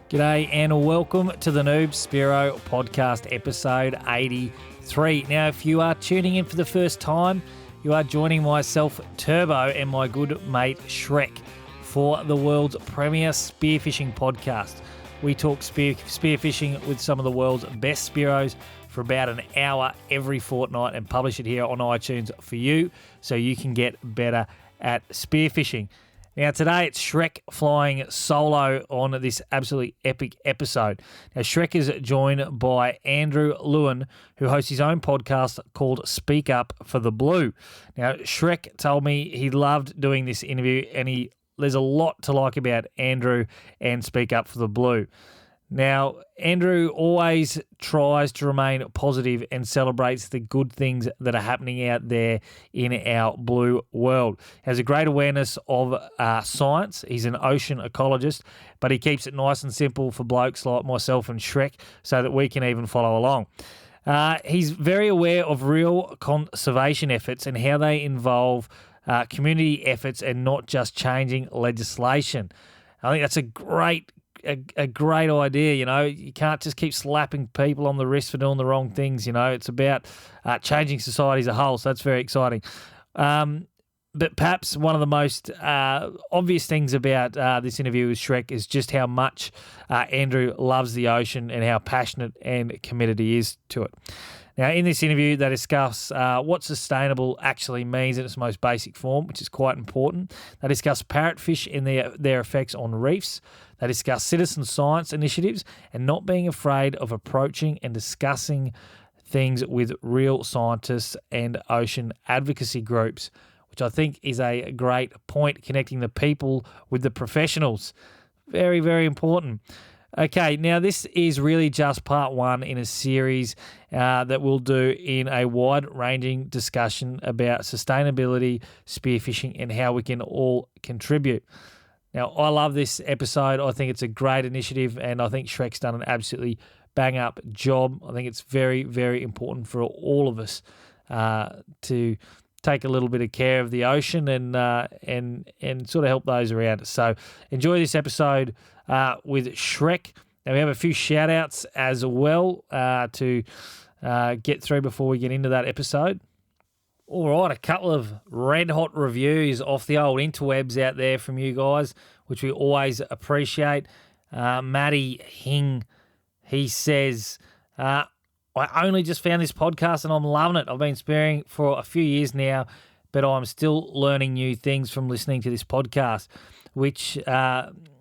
G'day and welcome to the Noob Spearo podcast episode 83. Now, if you are tuning in for the first time, you are joining myself, Turbo, and my good mate, Shrek, for the world's premier spearfishing podcast. We talk spearfishing with some of the world's best Spearos for about an hour every fortnight and publish it here on iTunes for you so you can get better at spearfishing. Now, today it's Shrek flying solo on this absolutely epic episode. Now, Shrek is joined by Andrew Lewin, who hosts his own podcast called Speak Up for the Blue. Now, Shrek told me he loved doing this interview and there's a lot to like about Andrew and Speak Up for the Blue. Now, Andrew always tries to remain positive and celebrates the good things that are happening out there in our blue world. He has a great awareness of science. He's an ocean ecologist, but he keeps it nice and simple for blokes like myself and Shrek so that we can even follow along. He's very aware of real conservation efforts and how they involve community efforts and not just changing legislation. I think that's a great idea. You can't just keep slapping people on the wrist for doing the wrong things. It's about changing society as a whole, so that's very exciting. But perhaps one of the most obvious things about this interview with Shrek is just how much Andrew loves the ocean and how passionate and committed he is to it. Now, in this interview, they discuss what sustainable actually means in its most basic form, which is quite important. They discuss parrotfish and their effects on reefs. They discuss citizen science initiatives and not being afraid of approaching and discussing things with real scientists and ocean advocacy groups, which I think is a great point, connecting the people with the professionals. Very, very important. Okay, now this is really just part one in a series that we'll do in a wide-ranging discussion about sustainability, spearfishing, and how we can all contribute. Now, I love this episode. I think it's a great initiative, and I think Shrek's done an absolutely bang-up job. I think it's very, very important for all of us to take a little bit of care of the ocean and sort of help those around us. So enjoy this episode with Shrek. Now, we have a few shout-outs as well to get through before we get into that episode. All right, a couple of red-hot reviews off the old interwebs out there from you guys, which we always appreciate. Matty Hing, he says, I only just found this podcast and I'm loving it. I've been spearing for a few years now, but I'm still learning new things from listening to this podcast, which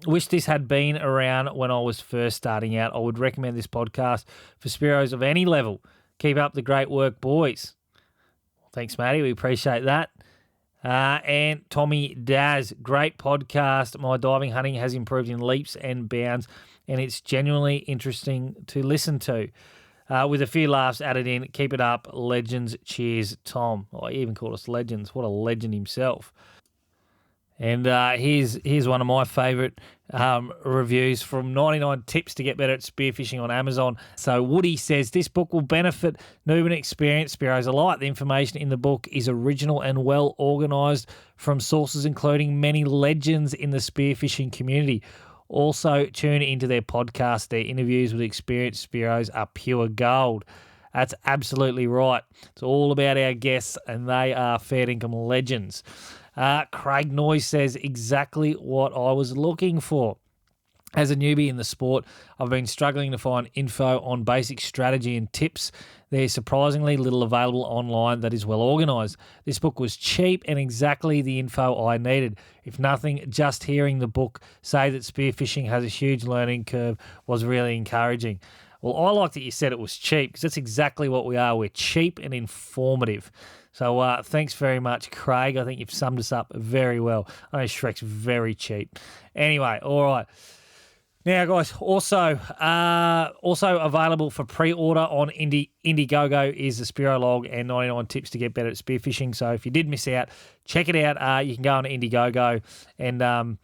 wish this had been around when I was first starting out. I would recommend this podcast for Spearos of any level. Keep up the great work, boys. Thanks, Matty. We appreciate that. And Tommy Daz, great podcast. My diving hunting has improved in leaps and bounds, and it's genuinely interesting to listen to. With a few laughs added in. Keep it up, legends. Cheers, Tom. Oh, he even called us legends. What a legend himself. And here's one of my favourite reviews from 99 Tips to Get Better at Spearfishing on Amazon. So Woody says, this book will benefit noob and experienced Spearos alike. The information in the book is original and well organised from sources including many legends in the spearfishing community. Also, tune into their podcast. Their interviews with experienced Spearos are pure gold. That's absolutely right. It's all about our guests, and they are fair income legends. Craig Noyes says, exactly what I was looking for. As a newbie in the sport, I've been struggling to find info on basic strategy and tips. There's surprisingly little available online that is well organised. This book was cheap and exactly the info I needed. If nothing, just hearing the book say that spearfishing has a huge learning curve was really encouraging. Well, I like that you said it was cheap because that's exactly what we are. We're cheap and informative. So thanks very much, Craig. I think you've summed us up very well. I know Shrek's very cheap. Anyway, all right. Now, guys, also available for pre-order on Indiegogo is the Spearo log and 99 tips to get better at spearfishing. So if you did miss out, check it out. You can go on Indiegogo, and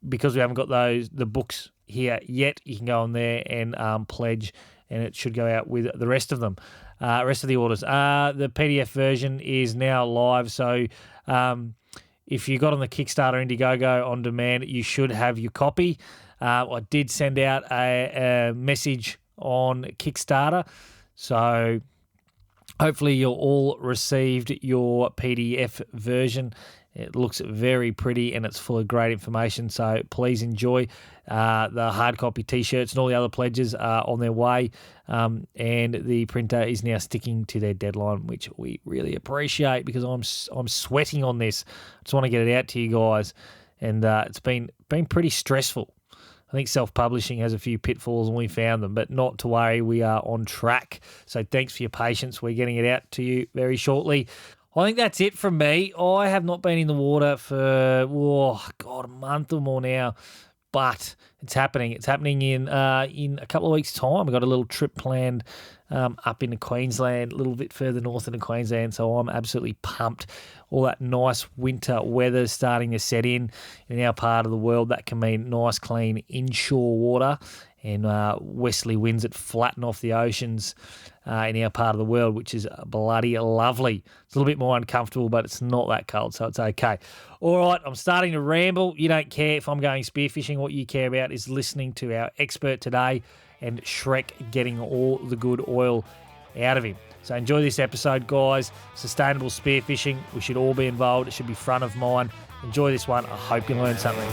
because we haven't got the books here yet, you can go on there and pledge, and it should go out with the rest of them, rest of the orders. The PDF version is now live, so if you got on the Kickstarter Indiegogo on demand, you should have your copy. I did send out a message on Kickstarter, so hopefully you all received your PDF version. It looks very pretty and it's full of great information, so please enjoy. The hard copy T-shirts and all the other pledges are on their way, and the printer is now sticking to their deadline, which we really appreciate because I'm sweating on this. I just want to get it out to you guys, and it's been pretty stressful. I think self-publishing has a few pitfalls and we found them, but not to worry, we are on track. So thanks for your patience. We're getting it out to you very shortly. I think that's it from me. I have not been in the water for, a month or more now, but it's happening. It's happening in a couple of weeks' time. I've got a little trip planned up into Queensland, a little bit further north into Queensland, so I'm absolutely pumped. All that nice winter weather starting to set in our part of the world. That can mean nice, clean inshore water and westerly winds that flatten off the oceans in our part of the world, which is bloody lovely. It's a little bit more uncomfortable, but it's not that cold, so it's okay. All right, I'm starting to ramble. You don't care if I'm going spearfishing. What you care about is listening to our expert today and Shrek getting all the good oil out of him. So enjoy this episode, guys. Sustainable spearfishing. We should all be involved. It should be front of mind. Enjoy this one. I hope you learned something.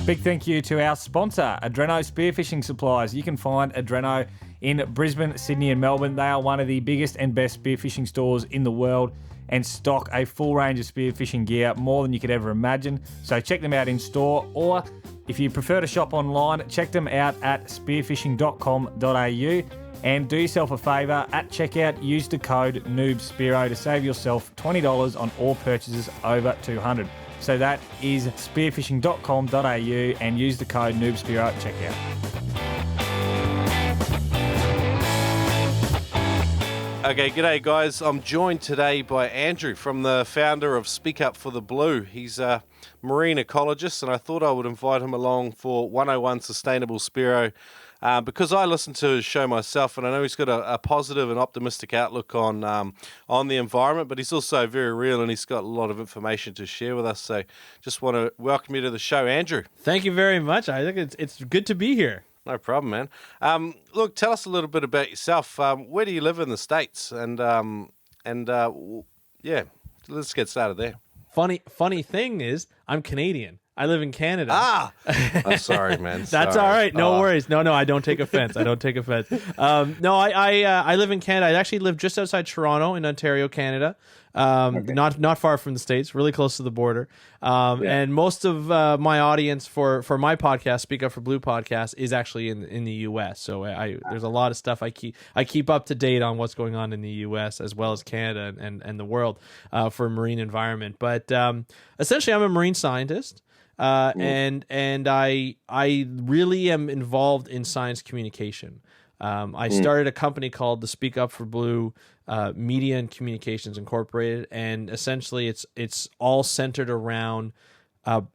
Big thank you to our sponsor, Adreno Spearfishing Supplies. You can find Adreno in Brisbane, Sydney and Melbourne. They are one of the biggest and best spearfishing stores in the world and stock a full range of spearfishing gear, more than you could ever imagine. So check them out in store, or if you prefer to shop online, check them out at spearfishing.com.au. And do yourself a favour, at checkout, use the code NoobSpearo to save yourself $20 on all purchases over $200. So that is spearfishing.com.au and use the code NoobSpearo at checkout. Okay, g'day guys. I'm joined today by Andrew, from the founder of Speak Up for the Blue. He's a marine ecologist, and I thought I would invite him along for 101 Sustainable Spearo because I listen to his show myself, and I know he's got a positive and optimistic outlook on the environment, but he's also very real and he's got a lot of information to share with us. So just want to welcome you to the show, Andrew. Thank you very much. I think it's good to be here. No problem, man. Look, tell us a little bit about yourself. Where do you live in the States? And yeah, let's get started there. Funny thing is, I'm Canadian. I live in Canada. I'm sorry, man. That's all right. No worries. No, I don't take offense. I live in Canada. I actually live just outside Toronto in Ontario, Canada. Okay. Not far from the States, really close to the border. And most of my audience for my podcast, Speak Up for Blue podcast, is actually in the U.S. So there's a lot of stuff I keep up to date on what's going on in the U.S. as well as Canada and the world for marine environment. But essentially, I'm a marine scientist. And I really am involved in science communication. I started a company called the Speak Up for Blue Media and Communications Incorporated, and essentially it's all centered around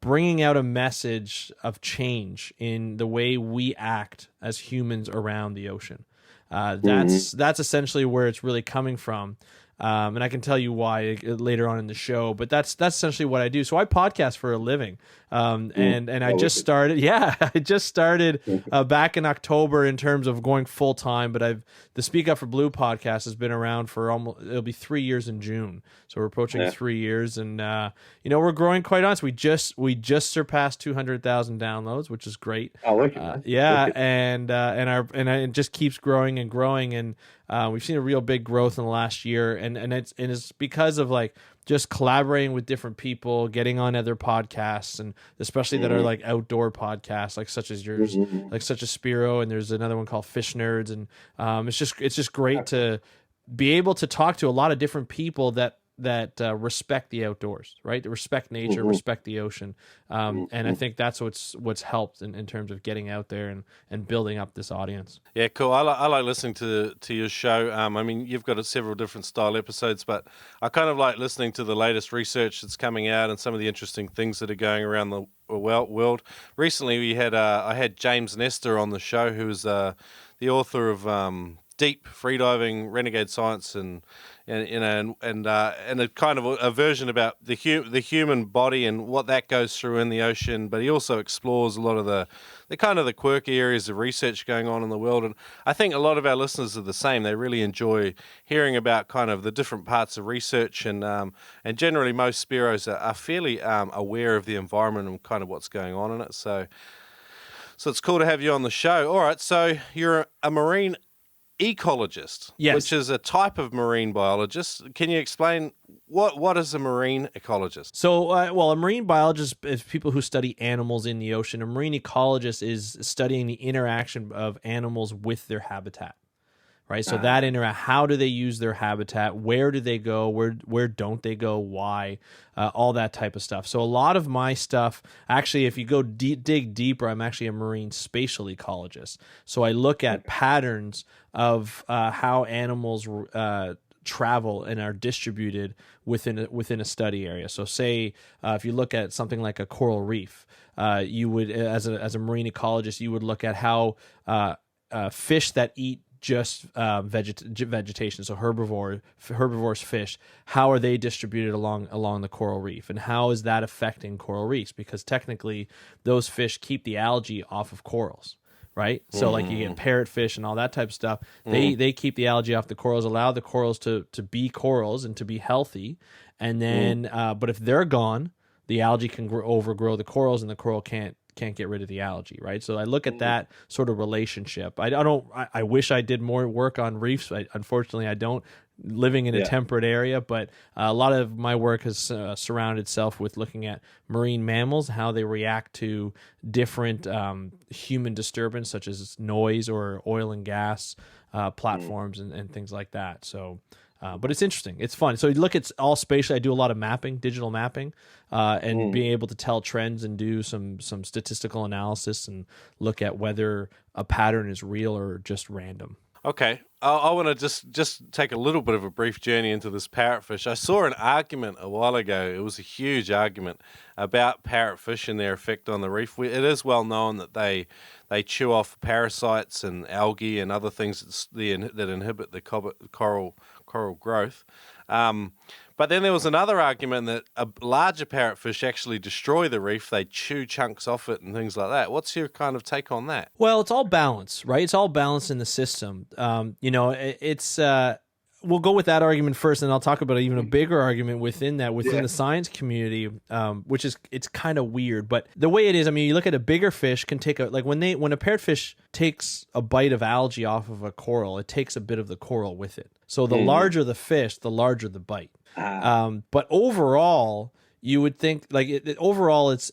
bringing out a message of change in the way we act as humans around the ocean. That's essentially where it's really coming from. And I can tell you why later on in the show, but that's essentially what I do. So I podcast for a living. And I just started, back in October in terms of going full time, but the Speak Up for Blue podcast has been around for it'll be 3 years in June. So we're approaching 3 years, and we're growing quite honest. We just surpassed 200,000 downloads, which is great. Oh, look and it just keeps growing and growing, and we've seen a real big growth in the last year, and it's because of like just collaborating with different people, getting on other podcasts, and especially that are like outdoor podcasts, like such as yours, like such as Spearo, and there's another one called Fish Nerds, and it's just great to be able to talk to a lot of different people that respect the outdoors, right? They respect nature, respect the ocean, and I think that's what's helped in terms of getting out there and building up this audience. Yeah, cool. I like listening to your show. I mean, you've got several different style episodes, but I kind of like listening to the latest research that's coming out and some of the interesting things that are going around the world. Recently, I had James Nestor on the show, who is the author of deep freediving renegade science and a kind of a version about the human body and what that goes through in the ocean. But he also explores a lot of the kind of the quirky areas of research going on in the world. And I think a lot of our listeners are the same. They really enjoy hearing about kind of the different parts of research, and generally most Spearos are fairly aware of the environment and kind of what's going on in it. So it's cool to have you on the show. All right, so you're a marine ecologist, yes, which is a type of marine biologist. Can you explain what is a marine ecologist? So, a marine biologist is people who study animals in the ocean. A marine ecologist is studying the interaction of animals with their habitat, right? So how do they use their habitat? Where do they go? Where don't they go? Why? All that type of stuff. So a lot of my stuff, actually, if you go dig deeper, I'm actually a marine spatial ecologist. So I look at patterns of how animals travel and are distributed within a study area. So say if you look at something like a coral reef, you would, as a marine ecologist, you would look at how fish that eat just vegetation, so herbivorous fish, how are they distributed along the coral reef, and how is that affecting coral reefs? Because technically those fish keep the algae off of corals, right? So like you get parrotfish and all that type of stuff, they keep the algae off the corals, allow the corals to be corals and to be healthy, and then but if they're gone, the algae can overgrow the corals, and the coral can't get rid of the algae, right? So I look at that sort of relationship. I wish I did more work on reefs. Unfortunately, I don't, living in a temperate area, but a lot of my work has surrounded itself with looking at marine mammals, how they react to different human disturbance, such as noise or oil and gas platforms and things like that. So but it's interesting. It's fun. So you look at all spatial. I do a lot of mapping, digital mapping, and being able to tell trends and do some statistical analysis and look at whether a pattern is real or just random. Okay. I want to just take a little bit of a brief journey into this parrotfish. I saw an argument a while ago. It was a huge argument about parrotfish and their effect on the reef. It is well known that they chew off parasites and algae and other things that inhibit the coral growth. But then there was another argument that a larger parrotfish actually destroy the reef. They chew chunks off it and things like that. What's your kind of take on that? Well, it's all balance, right? It's all balance in the system. We'll go with that argument first, and I'll talk about even a bigger argument within the science community, which is, it's kind of weird. But the way it is, I mean, you look at a bigger fish can take when a parrotfish takes a bite of algae off of a coral, it takes a bit of the coral with it. So the larger the fish, the larger the bite. But overall, you would think overall it's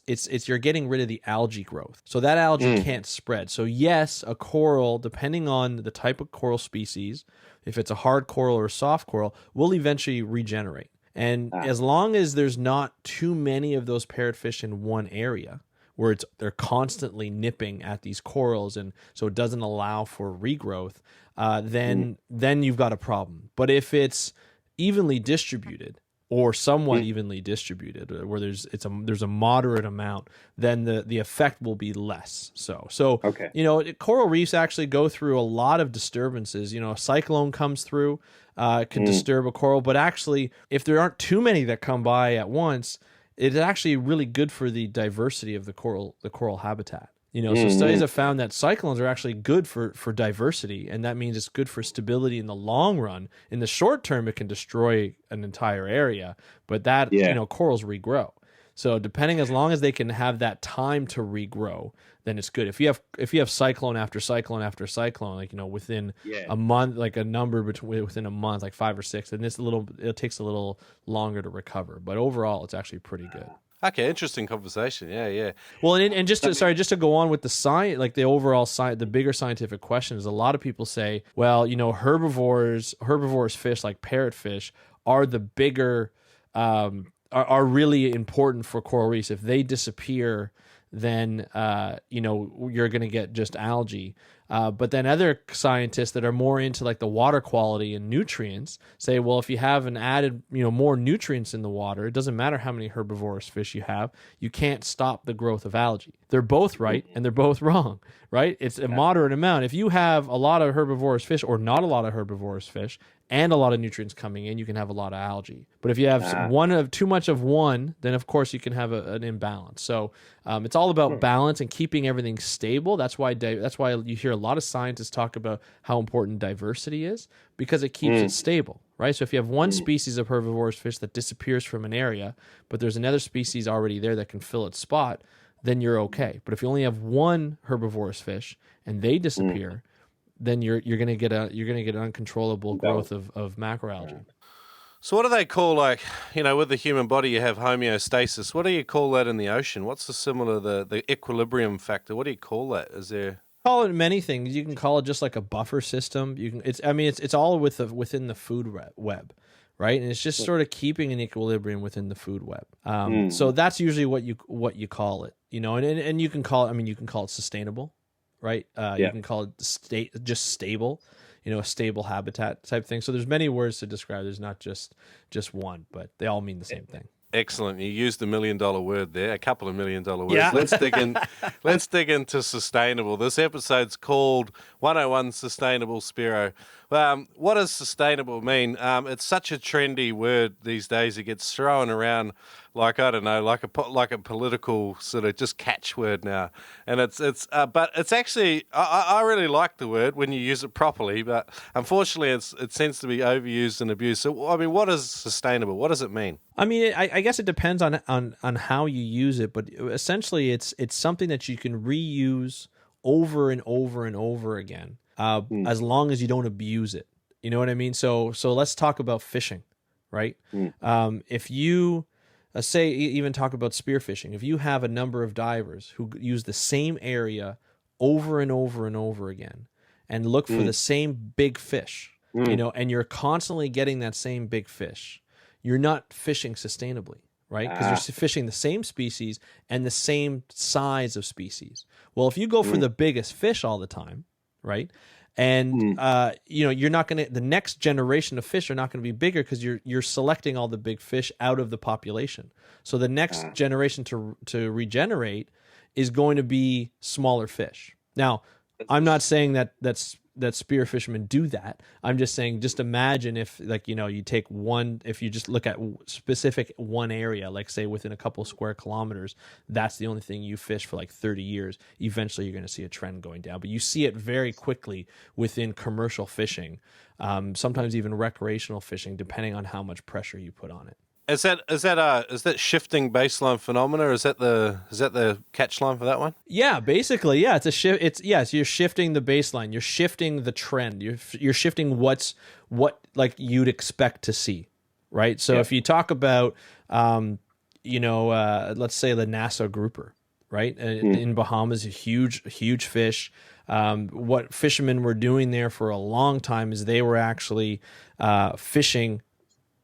you're getting rid of the algae growth. So that algae can't spread. So yes, a coral, depending on the type of coral species, if it's a hard coral or a soft coral, will eventually regenerate. And as long as there's not too many of those parrotfish in one area where they're constantly nipping at these corals, and so it doesn't allow for regrowth, then you've got a problem. But if it's evenly distributed, or somewhat evenly distributed, where there's a moderate amount, then the effect will be less. So coral reefs actually go through a lot of disturbances. A cyclone comes through, can disturb a coral, but actually, if there aren't too many that come by at once, it's actually really good for the diversity of the coral habitat. So studies have found that cyclones are actually good for diversity, and that means it's good for stability in the long run. In the short term, it can destroy an entire area, but corals regrow. So as long as they can have that time to regrow, then it's good. If you have cyclone after cyclone after cyclone, within a month, like a number within a month, like 5 or 6, then it takes a little longer to recover. But overall, it's actually pretty good. Okay, interesting conversation. Yeah. Well, and just to go on with the science, like the overall science, the bigger scientific question is, a lot of people say, well, herbivorous fish like parrotfish are the bigger, are really important for coral reefs. If they disappear, then you're going to get just algae. But then other scientists that are more into like the water quality and nutrients say, well, if you have an added, more nutrients in the water, it doesn't matter how many herbivorous fish you have, you can't stop the growth of algae. They're both right and they're both wrong, right? It's a moderate amount. If you have a lot of herbivorous fish or not a lot of herbivorous fish and a lot of nutrients coming in, you can have a lot of algae. But if you have too much of one, then of course you can have an imbalance. So it's all about balance and keeping everything stable. That's why you hear a lot of scientists talk about how important diversity is, because it keeps it stable, right? So if you have one species of herbivorous fish that disappears from an area, but there's another species already there that can fill its spot, then you're okay. But if you only have one herbivorous fish and they disappear, then you're going to get an uncontrollable growth of macroalgae. So what do they call, like, with the human body you have homeostasis. What do you call that in the ocean? What's the equilibrium factor? What do you call that? Is there... Call it many things. You can call it just like a buffer system. It's all within the food web, right? And it's just sort of keeping an equilibrium within the food web. So that's usually what you call it, and you can call it. You can call it sustainable, right? You can call it just stable, a stable habitat type thing. So there's many words to describe. There's not just one, but they all mean the same thing. Excellent. You used $1 million word there, a couple of $1 million words. Yeah. Let's dig into sustainable. This episode's called 101 Sustainable Spearo. What does sustainable mean? It's such a trendy word these days. It gets thrown around like, I don't know, like a political sort of just catchword now. And but it's actually, I really like the word when you use it properly, but unfortunately it seems to be overused and abused. So, what is sustainable? What does it mean? I guess it depends on how you use it, but essentially it's something that you can reuse over and over and over again, as long as you don't abuse it. You know what I mean? So let's talk about fishing, right? If you say, even talk about spearfishing, if you have a number of divers who use the same area over and over and over again and look for the same big fish, and you're constantly getting that same big fish, you're not fishing sustainably, right? Because you're fishing the same species and the same size of species. Well, if you go for the biggest fish all the time, right? And you're not going to, the next generation of fish are not going to be bigger because you're selecting all the big fish out of the population. So the next generation to regenerate is going to be smaller fish. Now, I'm not saying that spear fishermen do that. I'm just saying, just imagine if, like, you take if you just look at specific one area, like say within a couple square kilometers, that's the only thing you fish for like 30 years. Eventually you're going to see a trend going down, but you see it very quickly within commercial fishing, sometimes even recreational fishing, depending on how much pressure you put on it. Is that shifting baseline phenomena? Is that the catch line for that one? Yeah, basically, yeah. It's a shift. You're shifting the baseline. You're shifting the trend. You're shifting what like you'd expect to see, right? So if you talk about, let's say the NASA grouper, right? In Bahamas, a huge fish. What fishermen were doing there for a long time is they were actually fishing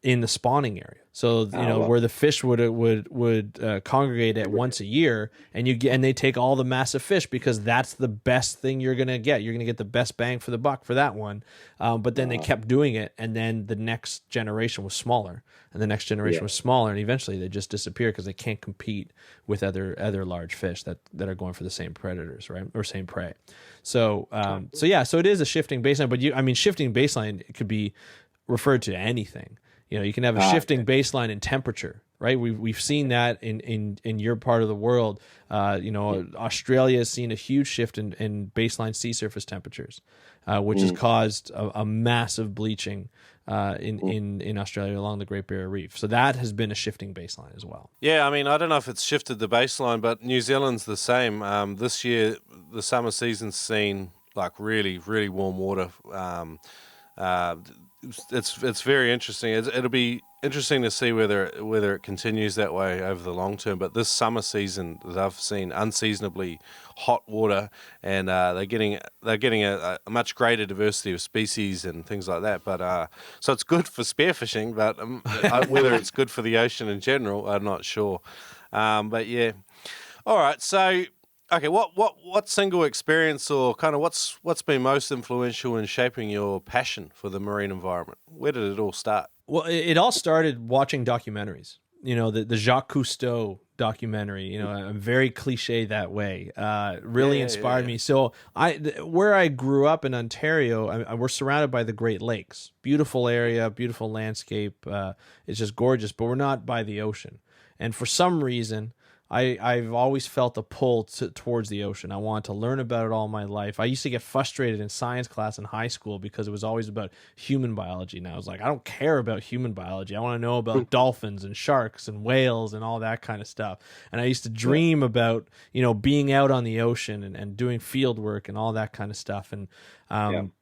in the spawning area. So where the fish would congregate at once a year, and they take all the massive fish because that's the best thing you're gonna get. You're gonna get the best bang for the buck for that one. But then they kept doing it, and then the next generation was smaller, and the next generation was smaller, and eventually they just disappear because they can't compete with other large fish that are going for the same predators, right, or same prey. So it is a shifting baseline. But shifting baseline, it could be referred to anything. You can have a shifting baseline in temperature, right? We've seen that in your part of the world. Australia has seen a huge shift in baseline sea surface temperatures, which has caused a massive bleaching in Australia along the Great Barrier Reef. So that has been a shifting baseline as well. Yeah, I don't know if it's shifted the baseline, but New Zealand's the same. This year, the summer season's seen like really, really warm water. It's very interesting. It'll be interesting to see whether it continues that way over the long term. But this summer season, they've seen unseasonably hot water, and they're getting a much greater diversity of species and things like that. But so it's good for spearfishing, but whether it's good for the ocean in general, I'm not sure. But yeah, all right. So Okay, what single experience or kind of what's been most influential in shaping your passion for the marine environment? Where did it all start? Well, it all started watching documentaries. The Jacques Cousteau documentary. I'm very cliche that way. Really inspired me. So where I grew up in Ontario, we're surrounded by the Great Lakes. Beautiful area, beautiful landscape. It's just gorgeous, but we're not by the ocean. And for some reason, I've always felt a pull towards the ocean. I wanted to learn about it all my life. I used to get frustrated in science class in high school because it was always about human biology. And I was like, I don't care about human biology. I want to know about dolphins and sharks and whales and all that kind of stuff. And I used to dream about, being out on the ocean and doing field work and all that kind of stuff. And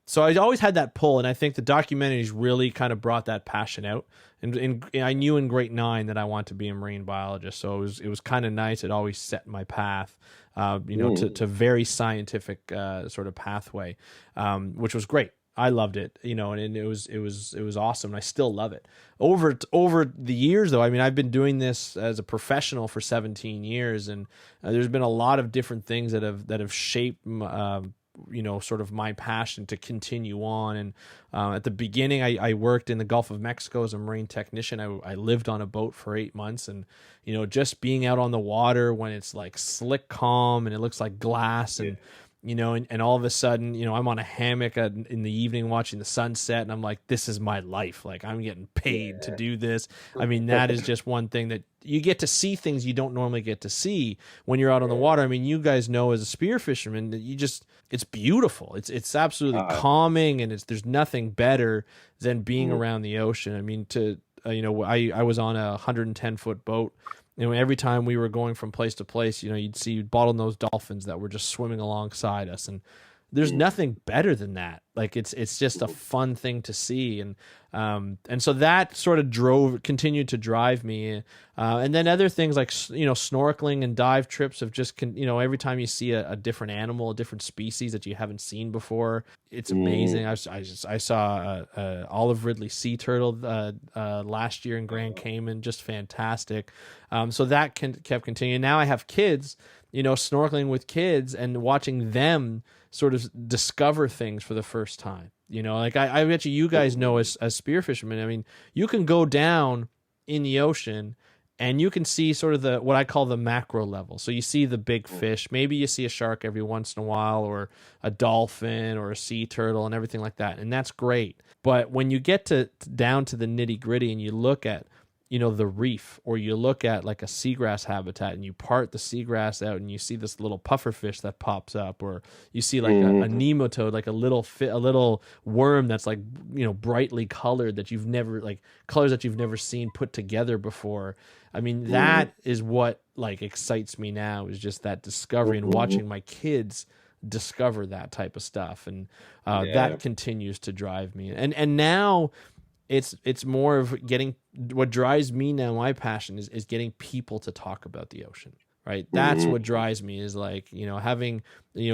so I always had that pull. And I think the documentaries really kind of brought that passion out. And I knew in grade 9 that I wanted to be a marine biologist, so it was kind of nice. It always set my path, to very scientific sort of pathway, which was great. I loved it, and it was awesome. And I still love it. Over the years, though, I mean, I've been doing this as a professional for 17 years, and there's been a lot of different things that have shaped sort of my passion to continue on. And at the beginning, I worked in the Gulf of Mexico as a marine technician. I lived on a boat for 8 months, and just being out on the water when it's like slick calm and it looks like glass, and and all of a sudden, I'm on a hammock in the evening watching the sunset, and I'm like, this is my life. Like, I'm getting paid to do this. I mean, that is just one thing that you get to see, things you don't normally get to see when you're out on the water. I mean, you guys know as a spear fisherman that it's beautiful. It's absolutely calming, and there's nothing better than being around the ocean. I mean, I was on a 110-foot boat. Every time we were going from place to place, you'd see bottlenose dolphins that were just swimming alongside us, and there's nothing better than that. Like, it's just a fun thing to see, and so that sort of continued to drive me, and then other things like snorkeling and dive trips have just every time you see a different animal, a different species that you haven't seen before, it's amazing. I saw olive ridley sea turtle last year in Grand Cayman, just fantastic. So that kept continuing. Now I have kids, snorkeling with kids and watching them sort of discover things for the first time. Like I bet you guys know as spear fishermen, I mean, you can go down in the ocean and you can see sort of what I call the macro level. So you see the big fish, maybe you see a shark every once in a while, or a dolphin or a sea turtle and everything like that. And that's great. But when you get down to the nitty gritty and you look at the reef, or you look at like a seagrass habitat and you part the seagrass out and you see this little pufferfish that pops up, or you see like a nematode, like a little worm that's like, brightly colored that you've never, like colors that you've never seen put together before. I mean, that is what like excites me now, is just that discovery and watching my kids discover that type of stuff. And that continues to drive me. And now it's more of what drives me now. My passion is getting people to talk about the ocean, right? That's what drives me, is like, having,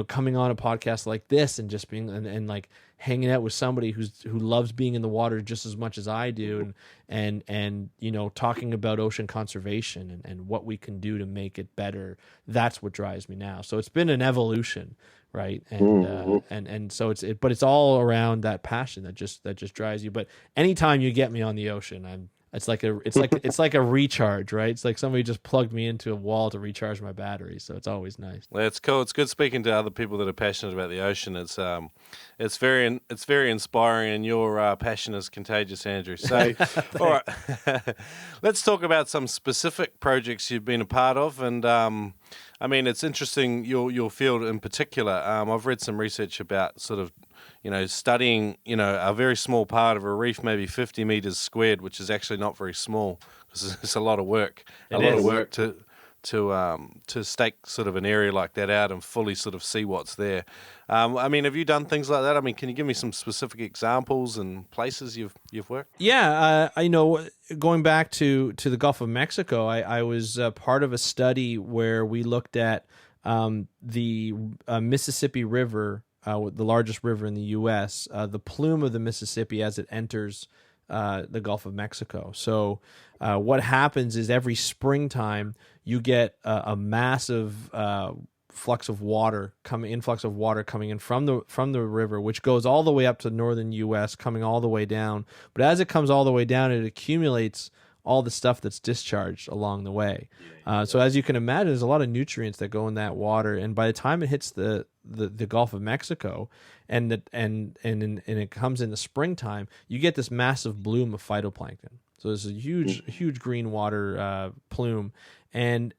coming on a podcast like this and just being, and like hanging out with somebody who loves being in the water just as much as I do. And talking about ocean conservation and what we can do to make it better. That's what drives me now. So it's been an evolution, right? And so but it's all around that passion that just drives you. But anytime you get me on the ocean, it's like a recharge, right? It's like somebody just plugged me into a wall to recharge my battery. So it's always nice. Well, it's cool. It's good speaking to other people that are passionate about the ocean. It's very inspiring, and your passion is contagious, Andrew. So, all right, let's talk about some specific projects you've been a part of, and I mean, it's interesting, your field in particular. I've read some research about sort of, studying, a very small part of a reef, maybe 50 meters squared, which is actually not very small, because it's a lot of work. To stake sort of an area like that out and fully sort of see what's there. I mean, have you done things like that? I mean, can you give me some specific examples and places you've worked? Yeah, I know. Going back to the Gulf of Mexico, I was part of a study where we looked at the Mississippi River, the largest river in the U.S., the Plume of the Mississippi as it enters the Gulf of Mexico. So what happens is every springtime you get a massive influx of water coming in from the river, which goes all the way up to the northern U.S., coming all the way down. But as it comes all the way down, it accumulates all the stuff that's discharged along the way. So as you can imagine, there's a lot of nutrients that go in that water, and by the time it hits the Gulf of Mexico, and it comes in the springtime, you get this massive bloom of phytoplankton. So there's a huge green water plume, and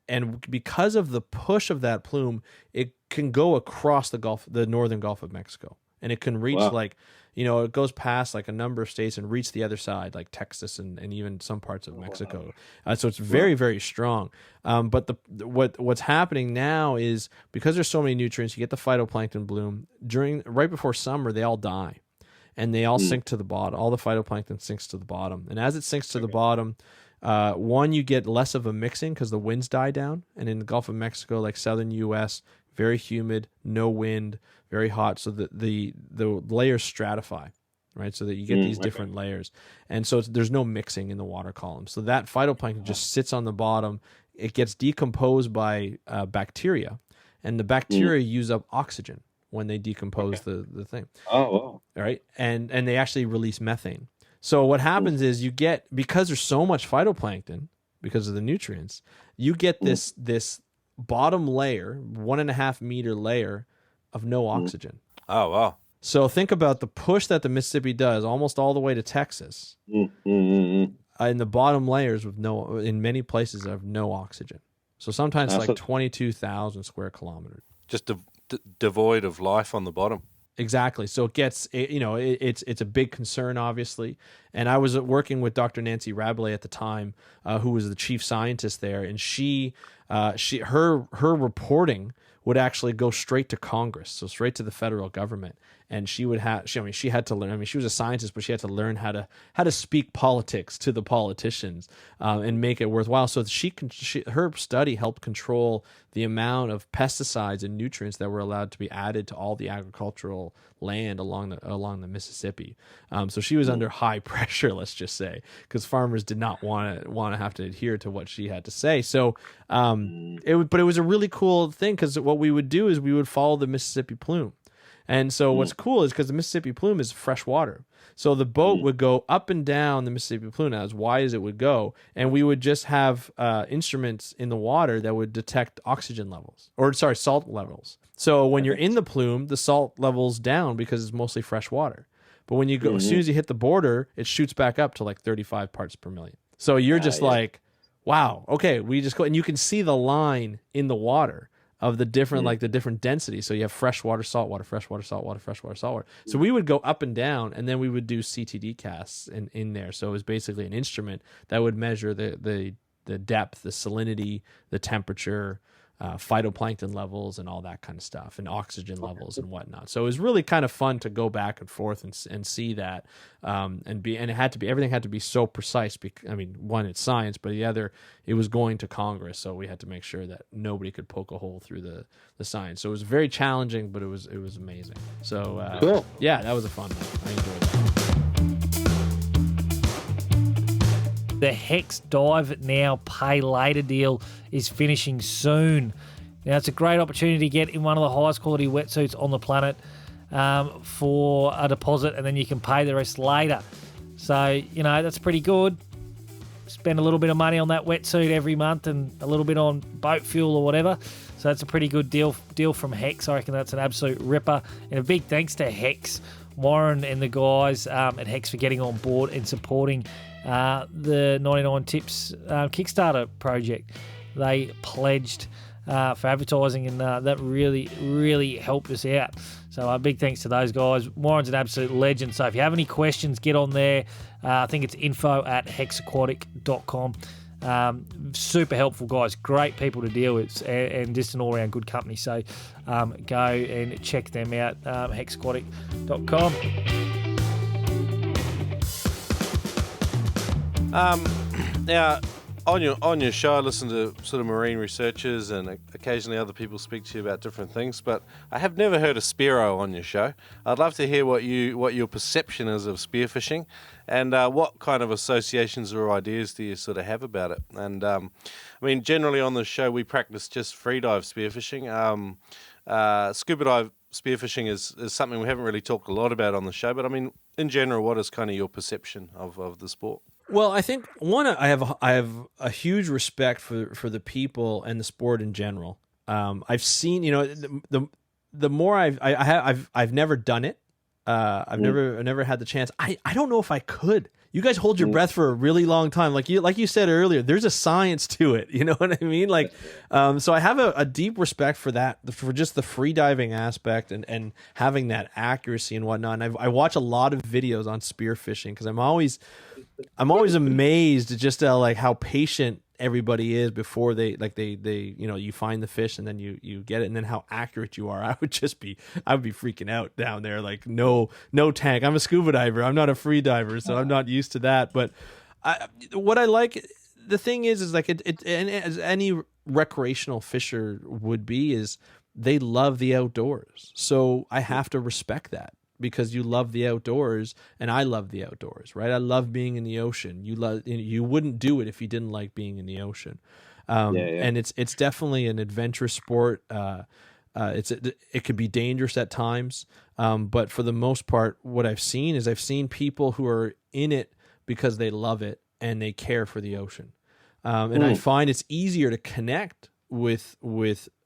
because of the push of that plume, it can go across the northern Gulf of Mexico, and it can reach it goes past like a number of states and reach the other side, like Texas and even some parts of Mexico. So it's very, very strong. But what's happening now is because there's so many nutrients, you get the phytoplankton bloom right before summer, they all die. And they all sink to the bottom. All the phytoplankton sinks to the bottom. And as it sinks to the bottom, you get less of a mixing because the winds die down. And in the Gulf of Mexico, like southern U.S., very humid, no wind, very hot. So the layers stratify, right? So that you get these different layers. And so there's no mixing in the water column. So that phytoplankton just sits on the bottom. It gets decomposed by bacteria. And the bacteria use up oxygen when they decompose the thing. Oh, wow. All right. And they actually release methane. So what happens is because there's so much phytoplankton, because of the nutrients, you get this bottom layer, 1.5 meter layer of no oxygen. Oh, wow. So think about the push that the Mississippi does almost all the way to Texas. In the bottom layers in many places have no oxygen. So sometimes like 22,000 square kilometers. Just devoid of life on the bottom. Exactly. So it's a big concern, obviously. And I was working with Dr. Nancy Rabelais at the time, who was the chief scientist there, and her reporting would actually go straight to Congress, so straight to the federal government. And she had to learn. I mean, she was a scientist, but she had to learn how to speak politics to the politicians and make it worthwhile. So her study helped control the amount of pesticides and nutrients that were allowed to be added to all the agricultural land along the Mississippi. So she was under high pressure, let's just say, because farmers did not want to have to adhere to what she had to say. So, but it was a really cool thing, because what we would do is we would follow the Mississippi plume. And so what's cool is because the Mississippi plume is fresh water. So the boat would go up and down the Mississippi plume, now as wide as it would go, and we would just have instruments in the water that would detect salt levels. So when you're in the plume, the salt level's down because it's mostly fresh water. But when you go, as soon as you hit the border, it shoots back up to like 35 parts per million. So you're just like, wow, okay, we just go, and you can see the line in the water of the different the different densities. So you have freshwater, saltwater, freshwater, saltwater, freshwater, saltwater. So we would go up and down, and then we would do CTD casts in there. So it was basically an instrument that would measure the depth, the salinity, the temperature, phytoplankton levels, and all that kind of stuff, and oxygen levels and whatnot. So it was really kind of fun to go back and forth and see that, and everything had to be so precise. One, it's science, but the other, it was going to Congress, so we had to make sure that nobody could poke a hole through the science. So it was very challenging, but it was amazing. So cool. Yeah, that was a fun one. I enjoyed that. The Hex Dive Now Pay Later deal is finishing soon. Now, it's a great opportunity to get in one of the highest quality wetsuits on the planet for a deposit, and then you can pay the rest later. So, that's pretty good. Spend a little bit of money on that wetsuit every month and a little bit on boat fuel or whatever. So that's a pretty good deal from Hex. I reckon that's an absolute ripper. And a big thanks to Hex, Warren and the guys at Hex for getting on board and supporting the 99 Tips Kickstarter project. They pledged for advertising, and that really, really helped us out. So a big thanks to those guys. Warren's an absolute legend. So if you have any questions, get on there. I think it's info@hexaquatic.com. Super helpful guys. Great people to deal with, and just an all-around good company. So go and check them out, hexaquatic.com. Now, on your show, I listen to sort of marine researchers, and occasionally other people speak to you about different things. But I have never heard of Spearo on your show. I'd love to hear what your perception is of spearfishing, and what kind of associations or ideas do you sort of have about it. And I mean, generally on the show, we practice just freedive spearfishing. Scuba dive spearfishing is something we haven't really talked a lot about on the show. But I mean, in general, what is kind of your perception of the sport? Well, I think I have a huge respect for the people and the sport in general. I've seen, the more I've never done it. I've never had the chance. I don't know if I could. You guys hold your breath for a really long time, like you said earlier. There's a science to it. You know what I mean? Like, so I have a deep respect for that, for just the free diving aspect and having that accuracy and whatnot. And I watch a lot of videos on spearfishing because I'm always amazed at just like how patient everybody is before they you find the fish and then you get it, and then how accurate you are. I would be freaking out down there, like no tank. I'm a scuba diver. I'm not a free diver, so I'm not used to that. But what I like, the thing is like it and as any recreational fisher would be, is they love the outdoors. So I have to respect that, because you love the outdoors and I love the outdoors, right? I love being in the ocean. You wouldn't do it if you didn't like being in the ocean. And it's definitely an adventurous sport. It could be dangerous at times. But for the most part, what I've seen people who are in it because they love it and they care for the ocean. And I find it's easier to connect with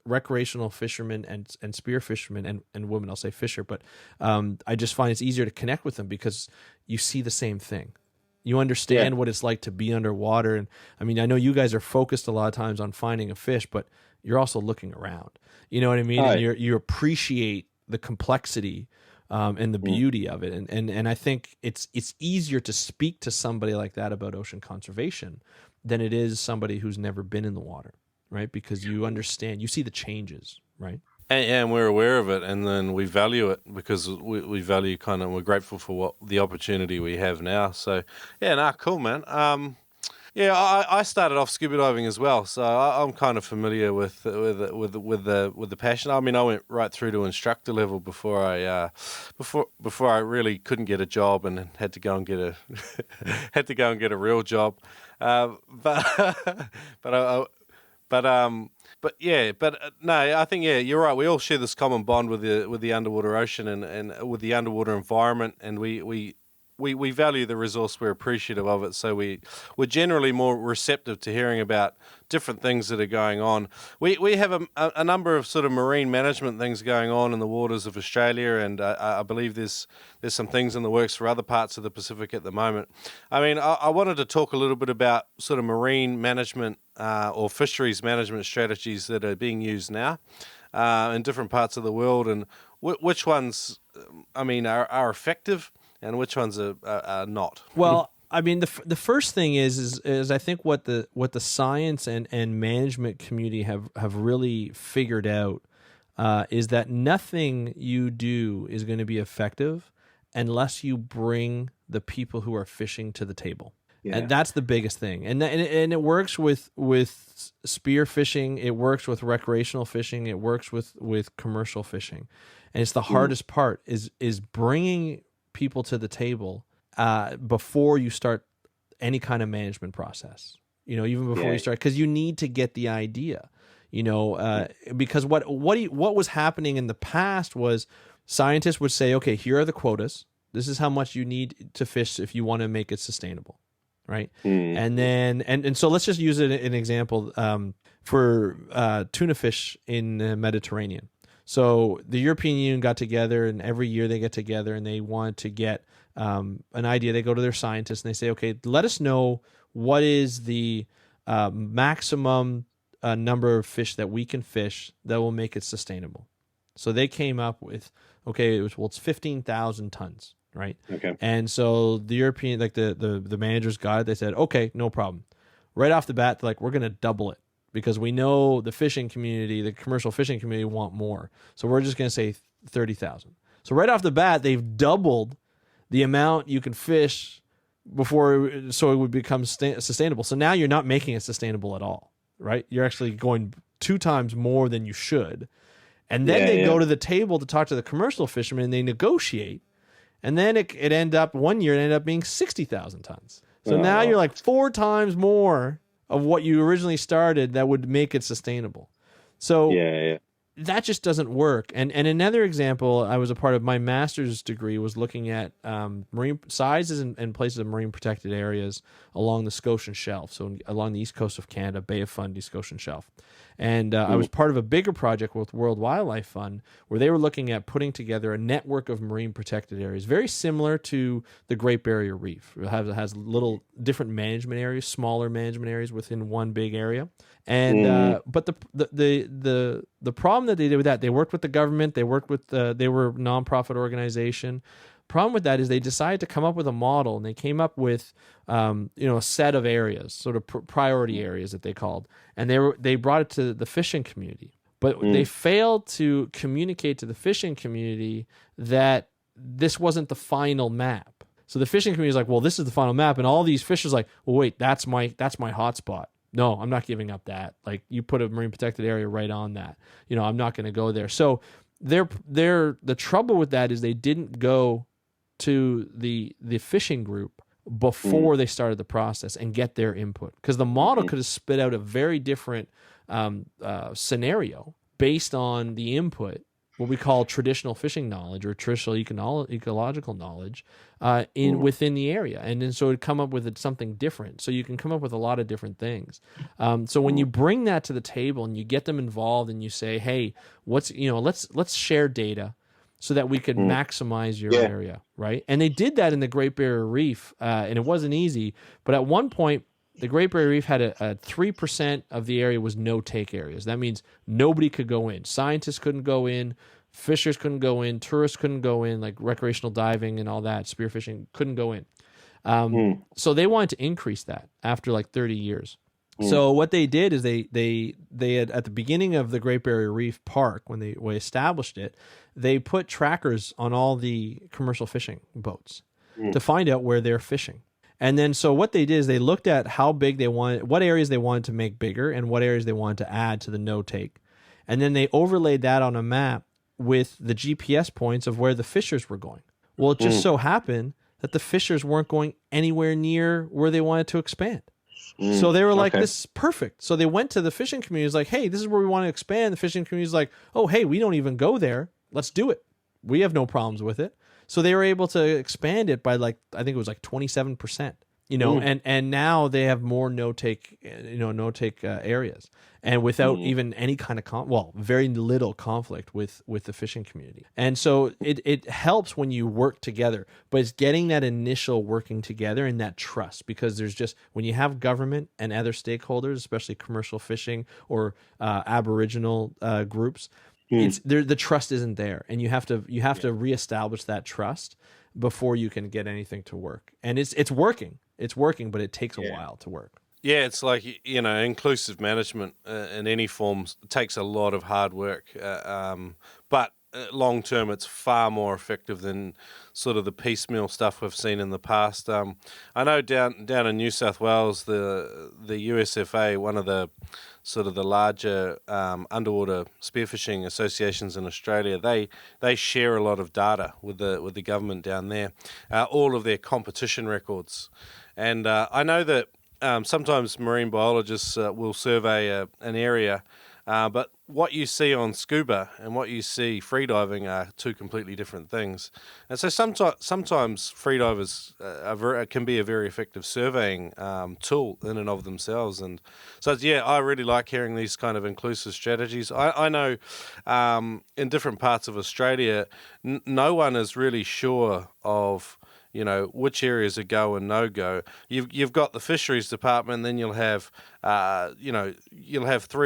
recreational fishermen and spear fishermen and women. I'll say fisher, but I just find it's easier to connect with them because you see the same thing. You understand what it's like to be underwater. And I mean, I know you guys are focused a lot of times on finding a fish, but you're also looking around. You know what I mean? And you appreciate the complexity and the beauty of it. And I think it's easier to speak to somebody like that about ocean conservation than it is somebody who's never been in the water. Right, because you understand, you see the changes, right? And we're aware of it, and then we value it because we value we're grateful for the opportunity we have now. So, cool, man. I started off scuba diving as well, so I'm kind of familiar with the passion. I mean, I went right through to instructor level before I really couldn't get a job and had to go and get a real job. No, I think you're right. We all share this common bond with the underwater ocean and with the underwater environment, and we value the resource. We're appreciative of it, so we're generally more receptive to hearing about different things that are going on. We have a number of sort of marine management things going on in the waters of Australia, and I believe there's some things in the works for other parts of the Pacific at the moment. I mean, I wanted to talk a little bit about sort of marine management or fisheries management strategies that are being used now in different parts of the world, and which ones, I mean, are effective and which ones are not. Well, I mean, the first thing is I think what the science and management community have really figured out is that nothing you do is going to be effective unless you bring the people who are fishing to the table. Yeah. And that's the biggest thing. And it works with spear fishing. It works with recreational fishing. It works with commercial fishing. And it's the hardest part is bringing people to the table before you start any kind of management process. Even before you start, because you need to get the idea. Because what was happening in the past was scientists would say, okay, here are the quotas. This is how much you need to fish if you want to make it sustainable. Right. And then, and so let's just use an example for tuna fish in the Mediterranean. So the European Union got together, and every year they get together and they want to get an idea. They go to their scientists and they say, okay, let us know what is the maximum number of fish that we can fish that will make it sustainable. So they came up with, okay, it's 15,000 tons. Right. Okay. And so the European, like the managers got it. They said, okay, no problem. Right off the bat, they're like, we're going to double it because we know the fishing community, the commercial fishing community want more. So we're just going to say 30,000. So right off the bat, they've doubled the amount you can fish so it would become sustainable. So now you're not making it sustainable at all, right? You're actually going 2 times more than you should. And then they go to the table to talk to the commercial fishermen, and they negotiate. And then it ended up, one year, it ended up being 60,000 tons. So now you're like 4 times more of what you originally started that would make it sustainable. So that just doesn't work. And another example, I was a part of my master's degree, was looking at marine sizes and places of marine protected areas along the Scotian Shelf. So along the east coast of Canada, Bay of Fundy, Scotian Shelf. And I was part of a bigger project with World Wildlife Fund where they were looking at putting together a network of marine protected areas, very similar to the Great Barrier Reef. It has little different management areas, smaller management areas within one big area. And but the problem that they did with that, they worked with the government, they worked with they were a nonprofit organization. Problem with that is they decided to come up with a model, and they came up with a set of areas, sort of priority areas that they called, and they brought it to the fishing community, but they failed to communicate to the fishing community that this wasn't the final map. So the fishing community is like, well, this is the final map, and all these fishers like, well, wait, that's my hotspot. No, I'm not giving up that. Like, you put a marine protected area right on that. I'm not going to go there. So the trouble with that is they didn't go to the fishing group before they started the process and get their input, because the model could have spit out a very different scenario based on the input, what we call traditional fishing knowledge or traditional ecological knowledge within the area. And then so it'd come up with something different. So you can come up with a lot of different things. So when you bring that to the table and you get them involved and you say, hey, let's share data so that we could maximize your area, right? And they did that in the Great Barrier Reef, and it wasn't easy. But at one point, the Great Barrier Reef had a 3% of the area was no-take areas. That means nobody could go in. Scientists couldn't go in. Fishers couldn't go in. Tourists couldn't go in, like recreational diving and all that, spearfishing, couldn't go in. So they wanted to increase that after like 30 years. So what they did is they had, at the beginning of the Great Barrier Reef Park, when they established it, they put trackers on all the commercial fishing boats to find out where they're fishing. And then so what they did is they looked at how big they wanted, what areas they wanted to make bigger and what areas they wanted to add to the no-take. And then they overlaid that on a map with the GPS points of where the fishers were going. Well, it just so happened that the fishers weren't going anywhere near where they wanted to expand. So they were like, this is perfect. So they went to the fishing community. It's like, hey, this is where we want to expand. The fishing community is like, oh, hey, we don't even go there. Let's do it. We have no problems with it. So they were able to expand it by I think it was 27%, and now they have more no-take areas, and without even any kind of very little conflict with the fishing community. And so it helps when you work together, but it's getting that initial working together and that trust, because there's just, when you have government and other stakeholders, especially commercial fishing or Aboriginal groups, the trust isn't there, and you have to reestablish that trust before you can get anything to work. And it's working, but it takes a while to work. Yeah, it's like, inclusive management in any form takes a lot of hard work, but long term it's far more effective than sort of the piecemeal stuff we've seen in the past. I know down in New South Wales, the USFA, one of the sort of the larger underwater spearfishing associations in Australia, they share a lot of data with the government down there, all of their competition records. And I know that sometimes marine biologists will survey an area, but what you see on scuba and what you see freediving are two completely different things. And so sometimes freedivers can be a very effective surveying tool in and of themselves. And so, I really like hearing these kind of inclusive strategies. I know in different parts of Australia, no one is really sure of which areas are go and no go. You've got the fisheries department, then you'll have 3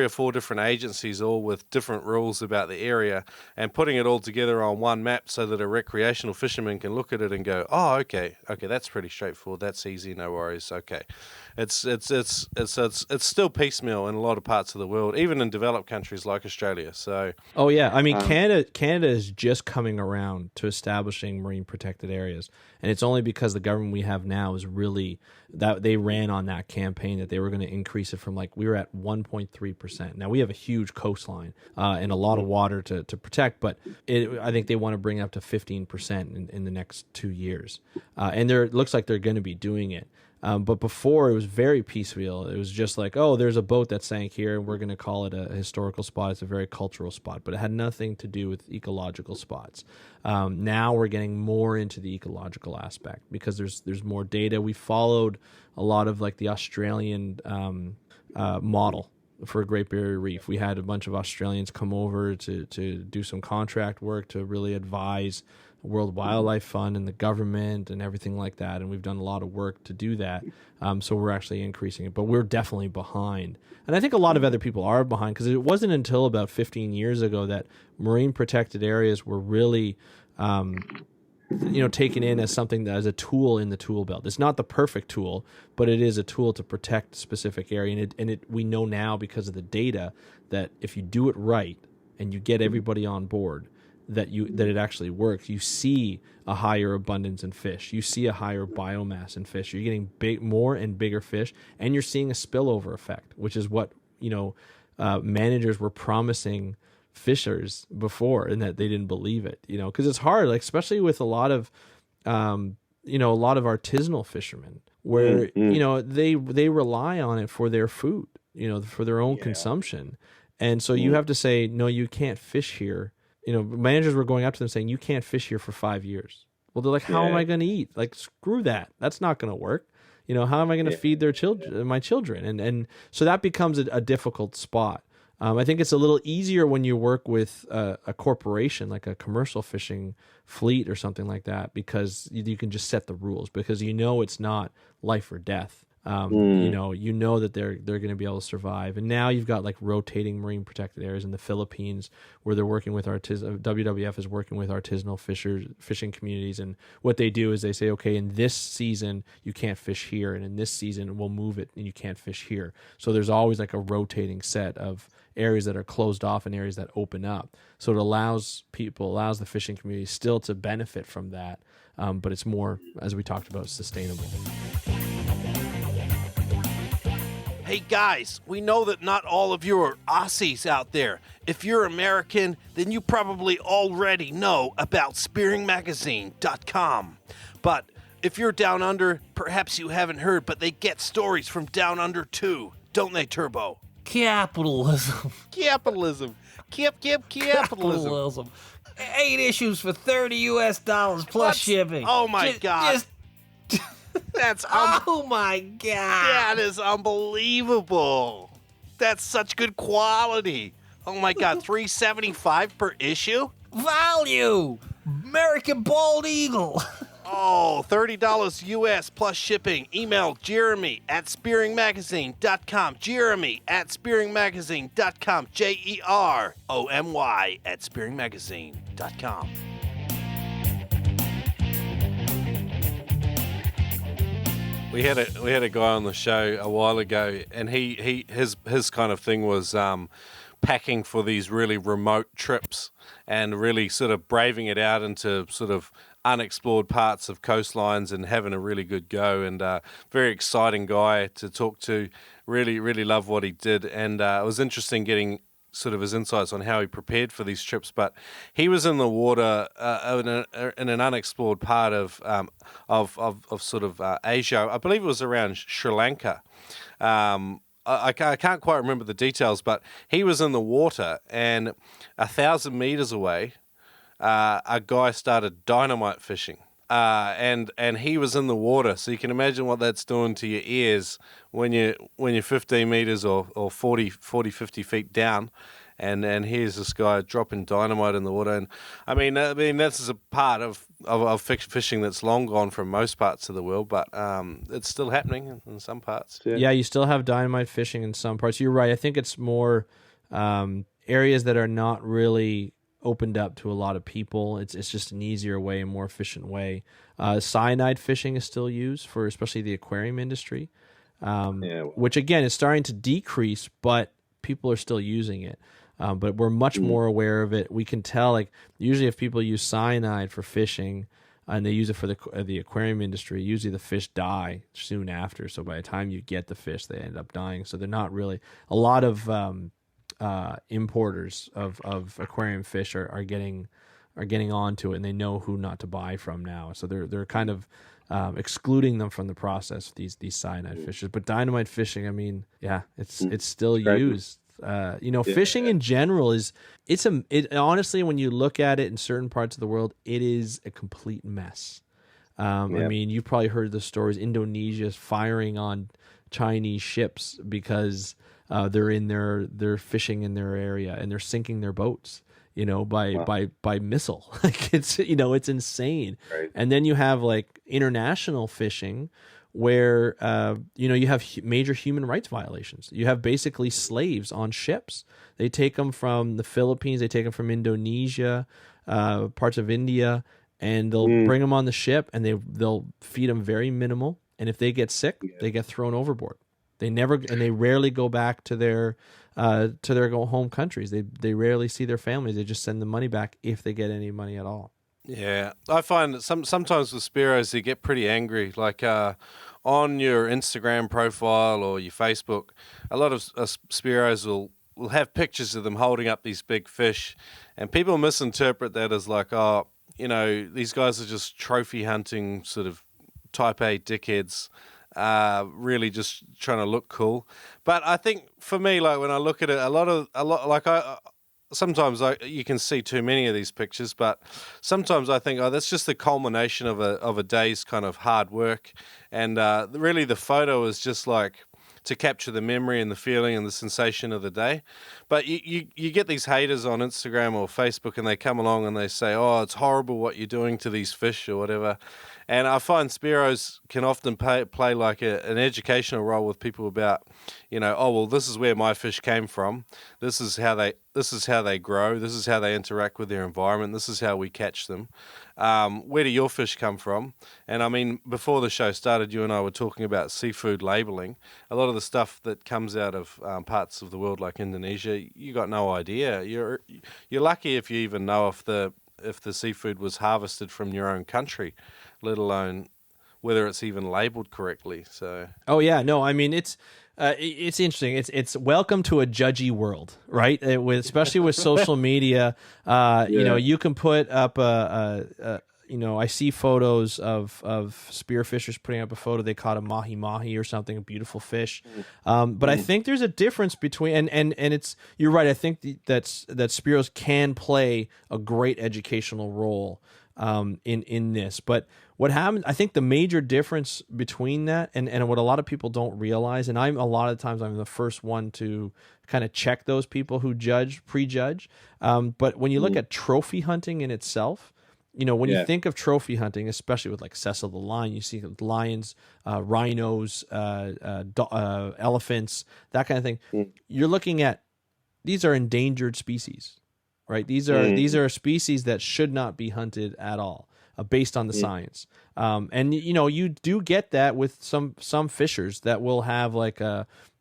or 4 different agencies all all with different rules about the area, and putting it all together on one map so that a recreational fisherman can look at it and go, oh, okay, that's pretty straightforward. That's easy, no worries. Okay, it's still piecemeal in a lot of parts of the world, even in developed countries like Australia. So, oh yeah, I mean, Canada is just coming around to establishing marine protected areas, and it's only because the government we have now is really that they ran on that campaign that they were going to increase it from, like, we were at 1.3%. Now we have a huge coastline and a lot of water to protect, but I think they want to bring it up to 15% in the next 2 years, and it looks like they're going to be doing it. But before, it was very piecemeal. It was just like, oh, there's a boat that sank here, and we're going to call it a historical spot. It's a very cultural spot, but it had nothing to do with ecological spots. Now we're getting more into the ecological aspect because there's more data. We followed a lot of, like, the Australian model for Great Barrier Reef. We had a bunch of Australians come over to do some contract work to really advise World Wildlife Fund and the government and everything like that, and we've done a lot of work to do that. So we're actually increasing it, but we're definitely behind. And I think a lot of other people are behind because it wasn't until about 15 years ago that marine protected areas were really taken in as something that as a tool in the tool belt. It's not the perfect tool, but it is a tool to protect a specific area. And we know now because of the data that if you do it right and you get everybody on board, that it actually works. You see a higher abundance in fish. You see a higher biomass in fish. You're getting more and bigger fish, and you're seeing a spillover effect, which is what managers were promising fishers before, and that they didn't believe it. Because it's hard, like, especially with a lot of artisanal fishermen, where they rely on it for their food, for their own consumption, and so you have to say, no, you can't fish here. Managers were going up to them saying, you can't fish here for 5 years. Well, they're like, how am I going to eat? Like, screw that. That's not going to work. How am I going to feed my children? And so that becomes a difficult spot. I think it's a little easier when you work with a corporation, like a commercial fishing fleet or something like that, because you can just set the rules, because it's not life or death. That they're going to be able to survive. And now you've got, like, rotating marine protected areas in the Philippines where they're working with WWF is working with artisanal fishing communities. And what they do is they say, okay, in this season you can't fish here, and in this season we'll move it and you can't fish here. So there's always, like, a rotating set of areas that are closed off and areas that open up. So it allows the fishing community still to benefit from that. But it's more, as we talked about, sustainable. Hey guys, we know that not all of you are Aussies out there. If you're American, then you probably already know about spearingmagazine.com. But if you're down under, perhaps you haven't heard, but they get stories from down under too, don't they, Turbo? Capitalism. Capitalism. Capitalism. 8 issues for $30 plus shipping. Oh my God. That's oh my God. That is unbelievable. That's such good quality. Oh my God, $3.75 per issue? Value. American Bald Eagle. Oh, $30 US plus shipping. Email Jeremy at spearingmagazine.com. Jeremy at spearingmagazine.com. JEROMY at spearingmagazine.com. We had a guy on the show a while ago, and his kind of thing was packing for these really remote trips and really sort of braving it out into sort of unexplored parts of coastlines and having a really good go. And very exciting guy to talk to. Really, really love what he did, and it was interesting getting sort of his insights on how he prepared for these trips. But he was in the water in an unexplored part of sort of Asia. I believe it was around Sri Lanka. I can't quite remember the details, but he was in the water, and 1,000 meters away, a guy started dynamite fishing. And he was in the water, so you can imagine what that's doing to your ears when you're 15 meters or 40, 50 feet down, and here's this guy dropping dynamite in the water. And I mean this is a part of fishing that's long gone from most parts of the world, but it's still happening in some parts. Yeah, you still have dynamite fishing in some parts. You're right. I think it's more areas that are not really opened up to a lot of people. It's just an easier way, a more efficient way. Cyanide fishing is still used for especially the aquarium industry, which again is starting to decrease, but people are still using it. But we're much more aware of it. We can tell, like, usually if people use cyanide for fishing and they use it for the aquarium industry, usually the fish die soon after. So by the time you get the fish, they end up dying. So they're not really a lot of importers of aquarium fish are getting onto it, and they know who not to buy from now. So they're kind of excluding them from the process. These cyanide fishes, but dynamite fishing, I mean, yeah, it's still used. Fishing in general honestly, when you look at it in certain parts of the world, it is a complete mess. I mean, you've probably heard the stories. Indonesia's firing on Chinese ships because they're fishing in their area and they're sinking their boats, by missile. Like it's insane. Right. And then you have like international fishing where you have major human rights violations. You have basically slaves on ships. They take them from the Philippines, they take them from Indonesia, parts of India, and they'll bring them on the ship, and they'll feed them very minimal. And if they get sick, they get thrown overboard. They rarely go back to their home countries. They rarely see their families. They just send the money back if they get any money at all. Yeah, I find that sometimes with Spearos they get pretty angry. Like on your Instagram profile or your Facebook, a lot of Spearos will have pictures of them holding up these big fish, and people misinterpret that as like, these guys are just trophy hunting sort of type A dickheads, really just trying to look cool. But I think for me, like when I look at it, sometimes you can see too many of these pictures, but sometimes I think, that's just the culmination of a day's kind of hard work, and really the photo is just like to capture the memory and the feeling and the sensation of the day. But you get these haters on Instagram or Facebook, and they come along and they say, oh, it's horrible what you're doing to these fish or whatever. And I find Spearos can often play like an educational role with people about, this is where my fish came from. This is how they grow. This is how they interact with their environment. This is how we catch them. Where do your fish come from? And I mean, before the show started, you and I were talking about seafood labeling. A lot of the stuff that comes out of parts of the world like Indonesia, you got no idea. You're lucky if you even know if the seafood was harvested from your own country, let alone whether it's even labeled correctly. So. Oh yeah, no, I mean it's interesting. It's welcome to a judgy world, right? Especially with social media, you can put up I see photos of spearfishers putting up a photo. They caught a mahi or something, a beautiful fish. But I think there's a difference between and it's, you're right. I think that Spearos can play a great educational role in this. But what happens, I think the major difference between that and what a lot of people don't realize, and I'm the first one to kind of check those people who prejudge. But when you look at trophy hunting in itself, when you think of trophy hunting, especially with like Cecil the lion, you see lions, rhinos, elephants, that kind of thing. You're looking at, these are endangered species, right? These are species that should not be hunted at all, based on the science. And you do get that with some fishers that will have like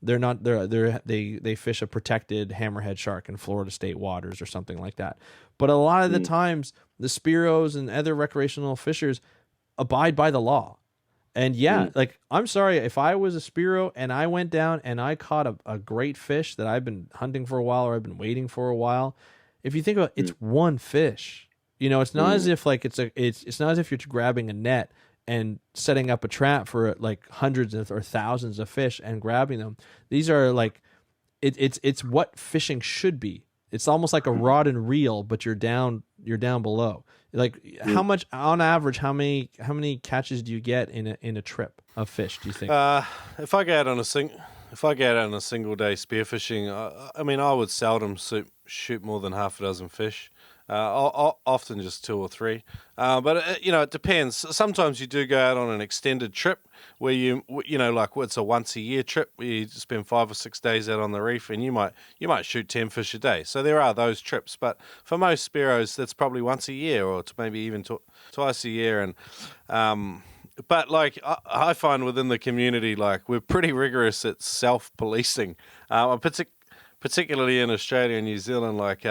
they fish a protected hammerhead shark in Florida state waters or something like that. But a lot of the times, the Spearos and other recreational fishers abide by the law. And like, I'm sorry, if I was a Spearo and I went down and I caught a great fish that I've been hunting for a while or I've been waiting for a while, if you think about it, it's one fish. It's not as if like it's not as if you're grabbing a net and setting up a trap for like hundreds or thousands of fish and grabbing them. These are like it's what fishing should be. It's almost like a rod and reel, but you're down below. Like how much on average? How many catches do you get in a trip of fish? Do you think? If I go out on a single day spearfishing, I would seldom shoot more than half a dozen fish. Often just 2 or 3. But it depends. Sometimes you do go out on an extended trip where like it's a once a year trip where you spend 5 or 6 days out on the reef, and you might shoot 10 fish a day. So there are those trips. But for most Spearos, that's probably once a year, or maybe even twice a year. And but like I find within the community, like we're pretty rigorous at self-policing. Particularly in Australia and New Zealand, like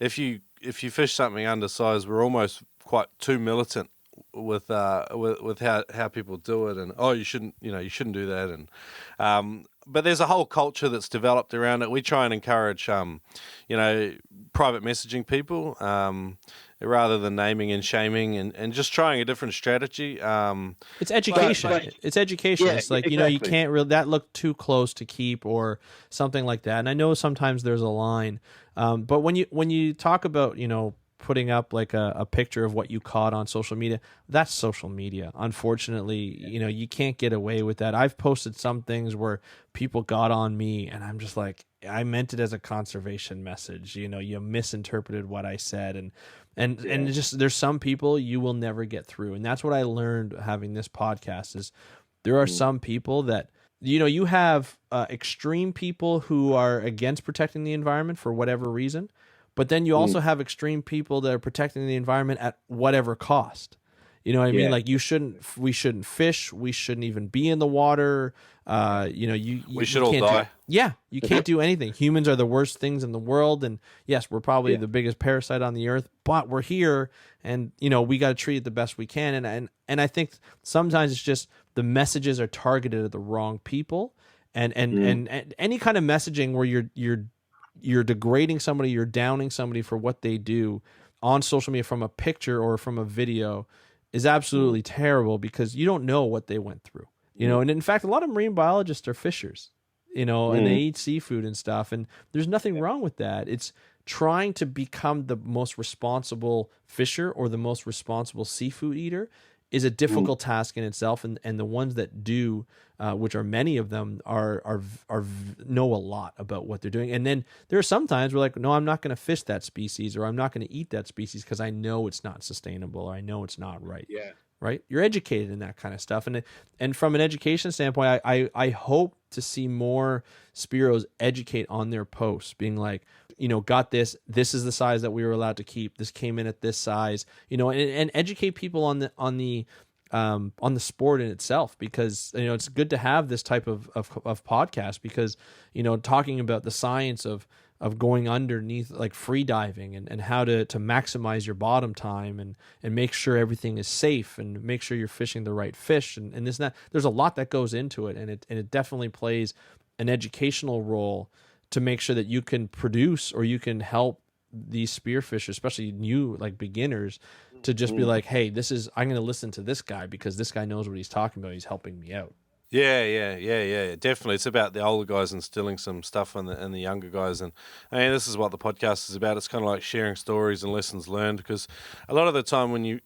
if you fish something undersized, we're almost quite too militant with how people do it, and you shouldn't do that, and but there's a whole culture that's developed around it. We try and encourage private messaging people rather than naming and shaming, and just trying a different strategy. It's education. It's education. Yeah, it's like, exactly. you can't really, that looked too close to keep or something like that. And I know sometimes there's a line, but when you talk about, putting up like a picture of what you caught on social media, that's social media. Unfortunately, you can't get away with that. I've posted some things where people got on me and I'm just like, I meant it as a conservation message. You misinterpreted what I said, and it's just, there's some people you will never get through. And that's what I learned having this podcast is there are some people that, you have extreme people who are against protecting the environment for whatever reason. But then you also have extreme people that are protecting the environment at whatever cost. You know what I mean? Like we shouldn't fish. We shouldn't even be in the water. We should all die. You can't do anything. Humans are the worst things in the world. And yes, we're probably the biggest parasite on the earth, but we're here and, we got to treat it the best we can. And I think sometimes it's just the messages are targeted at the wrong people and any kind of messaging where you're degrading somebody, you're downing somebody for what they do on social media from a picture or from a video is absolutely terrible because you don't know what they went through, and in fact, a lot of marine biologists are fishers, and they eat seafood and stuff. And there's nothing wrong with that. It's trying to become the most responsible fisher or the most responsible seafood eater is a difficult task in itself. And the ones that do, which are many of them, are know a lot about what they're doing. And then there are some times we're like, no, I'm not going to fish that species, or I'm not going to eat that species because I know it's not sustainable, or I know it's not right. Yeah. Right. You're educated in that kind of stuff. And from an education standpoint, I hope to see more Spearos educate on their posts, being like, got this is the size that we were allowed to keep. This came in at this size, and educate people on the sport in itself, because, it's good to have this type of podcast because, talking about the science of going underneath, like free diving and how to maximize your bottom time and make sure everything is safe and make sure you're fishing the right fish and this and that. There's a lot that goes into it, and it definitely plays an educational role to make sure that you can produce or you can help these spearfishers, especially new, like beginners, to just be like, hey, I'm going to listen to this guy because this guy knows what he's talking about. He's helping me out. Yeah, definitely. It's about the older guys instilling some stuff in the younger guys, and this is what the podcast is about. It's kind of like sharing stories and lessons learned, because a lot of the time when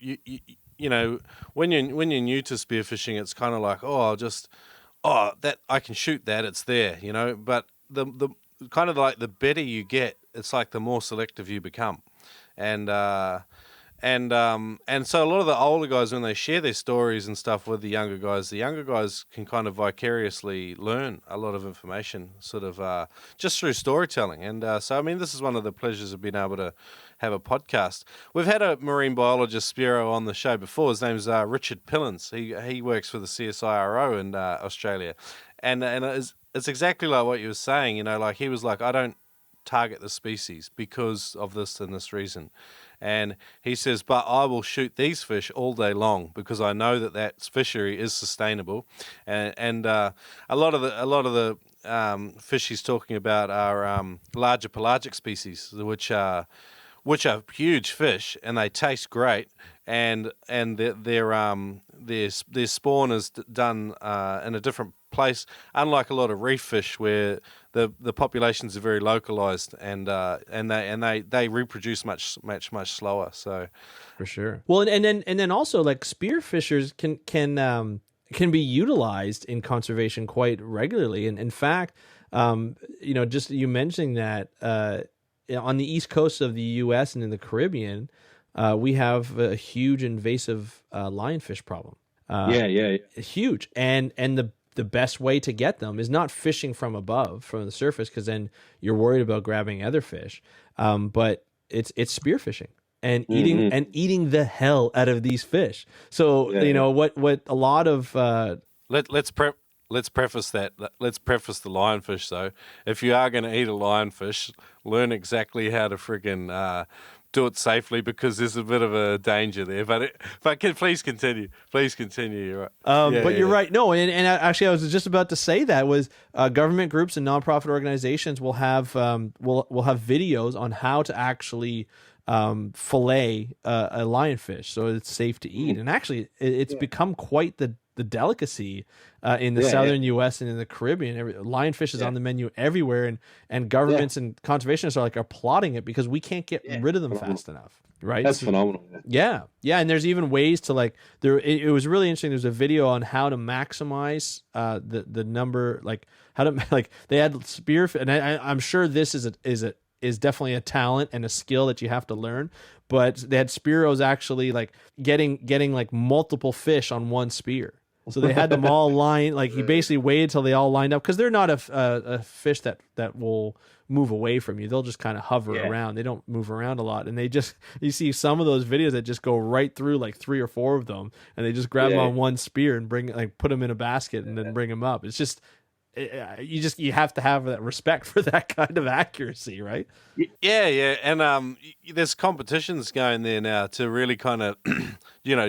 when you're new to spearfishing, it's kind of like, that I can shoot that, it's there, But the kind of like the better you get, it's like the more selective you become, and so a lot of the older guys, when they share their stories and stuff with the younger guys can kind of vicariously learn a lot of information, sort of just through storytelling. And so this is one of the pleasures of being able to have a podcast. We've had a marine biologist, Spearo, on the show before. His name's Richard Pillins. He works for the CSIRO in Australia, and it's exactly like what you were saying. Like he was like, I don't target the species because of this and this reason. And he says, but I will shoot these fish all day long because I know that fishery is sustainable. And a lot of the fish he's talking about are larger pelagic species, which are huge fish, and they taste great. And their spawn is done in a different place, unlike a lot of reef fish where the populations are very localized and they reproduce much slower. So for sure. Well, and then also, like, spearfishers can be utilized in conservation quite regularly. And in fact, just you mentioning that, on the east coast of the U.S. and in the Caribbean, we have a huge invasive lionfish problem. Yeah. Huge, and the best way to get them is not fishing from above, from the surface, because then you're worried about grabbing other fish. But it's spearfishing and eating the hell out of these fish. So what a lot of Let's preface that. Let's preface the lionfish though. If you are going to eat a lionfish, learn exactly how to friggin' do it safely, because there's a bit of a danger there. But please continue. Please continue. You're right. But you're right. No, and actually, I was just about to say that was government groups and nonprofit organizations will have will have videos on how to actually fillet a lionfish so it's safe to eat. And actually, it's become quite the delicacy in the southern U.S. and in the Caribbean. Lionfish is on the menu everywhere, and governments and conservationists are plotting it because we can't get rid of them fast enough. Right? That's phenomenal. Yeah, and there's even ways to it was really interesting. There's a video on how to maximize the number, how to they had spearfish, and I'm sure this is definitely a talent and a skill that you have to learn. But they had Spearos actually getting multiple fish on one spear. So they had them all lined. He basically waited till they all lined up, because they're not a fish that will move away from you. They'll just kind of hover around. They don't move around a lot, and you see some of those videos that just go right through 3 or 4 of them, and they just grab them on one spear and put them in a basket and then bring them up. It's just you have to have that respect for that kind of accuracy, right? Yeah, and there's competitions going there now to really kind of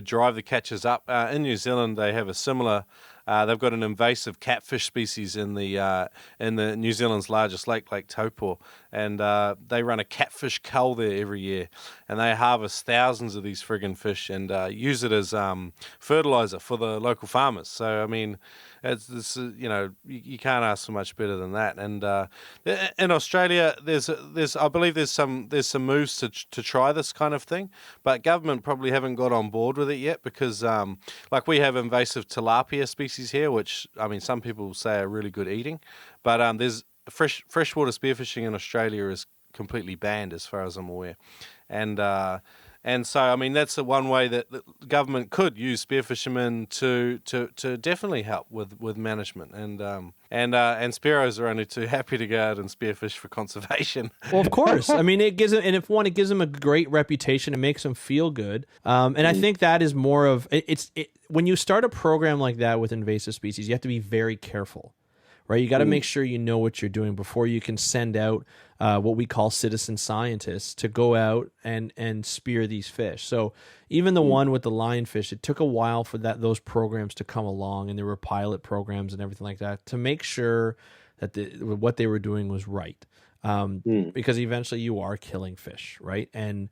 drive the catches up. In New Zealand, they have a similar. They've got an invasive catfish species in the New Zealand's largest lake, Lake Taupō, and they run a catfish cull there every year, and they harvest thousands of these friggin' fish and use it as fertilizer for the local farmers. So I mean, you can't ask for much better than that. And in Australia, I believe there's some moves to try this kind of thing, but government probably haven't got on board with it yet, because we have invasive tilapia species here, which some people say are really good eating, but there's freshwater spearfishing in Australia is completely banned as far as I'm aware, and so that's the one way that the government could use spearfishermen to definitely help with management, and Spearos are only too happy to go out and spearfish for conservation. Well, of course. It gives them, and if it gives them a great reputation, it makes them feel good. And I think that is more of when you start a program like that with invasive species, you have to be very careful. Right, you got to make sure you know what you're doing before you can send out what we call citizen scientists to go out and spear these fish. So even the one with the lionfish, it took a while for those programs to come along, and there were pilot programs and everything like that to make sure that what they were doing was right. Because eventually you are killing fish, right? And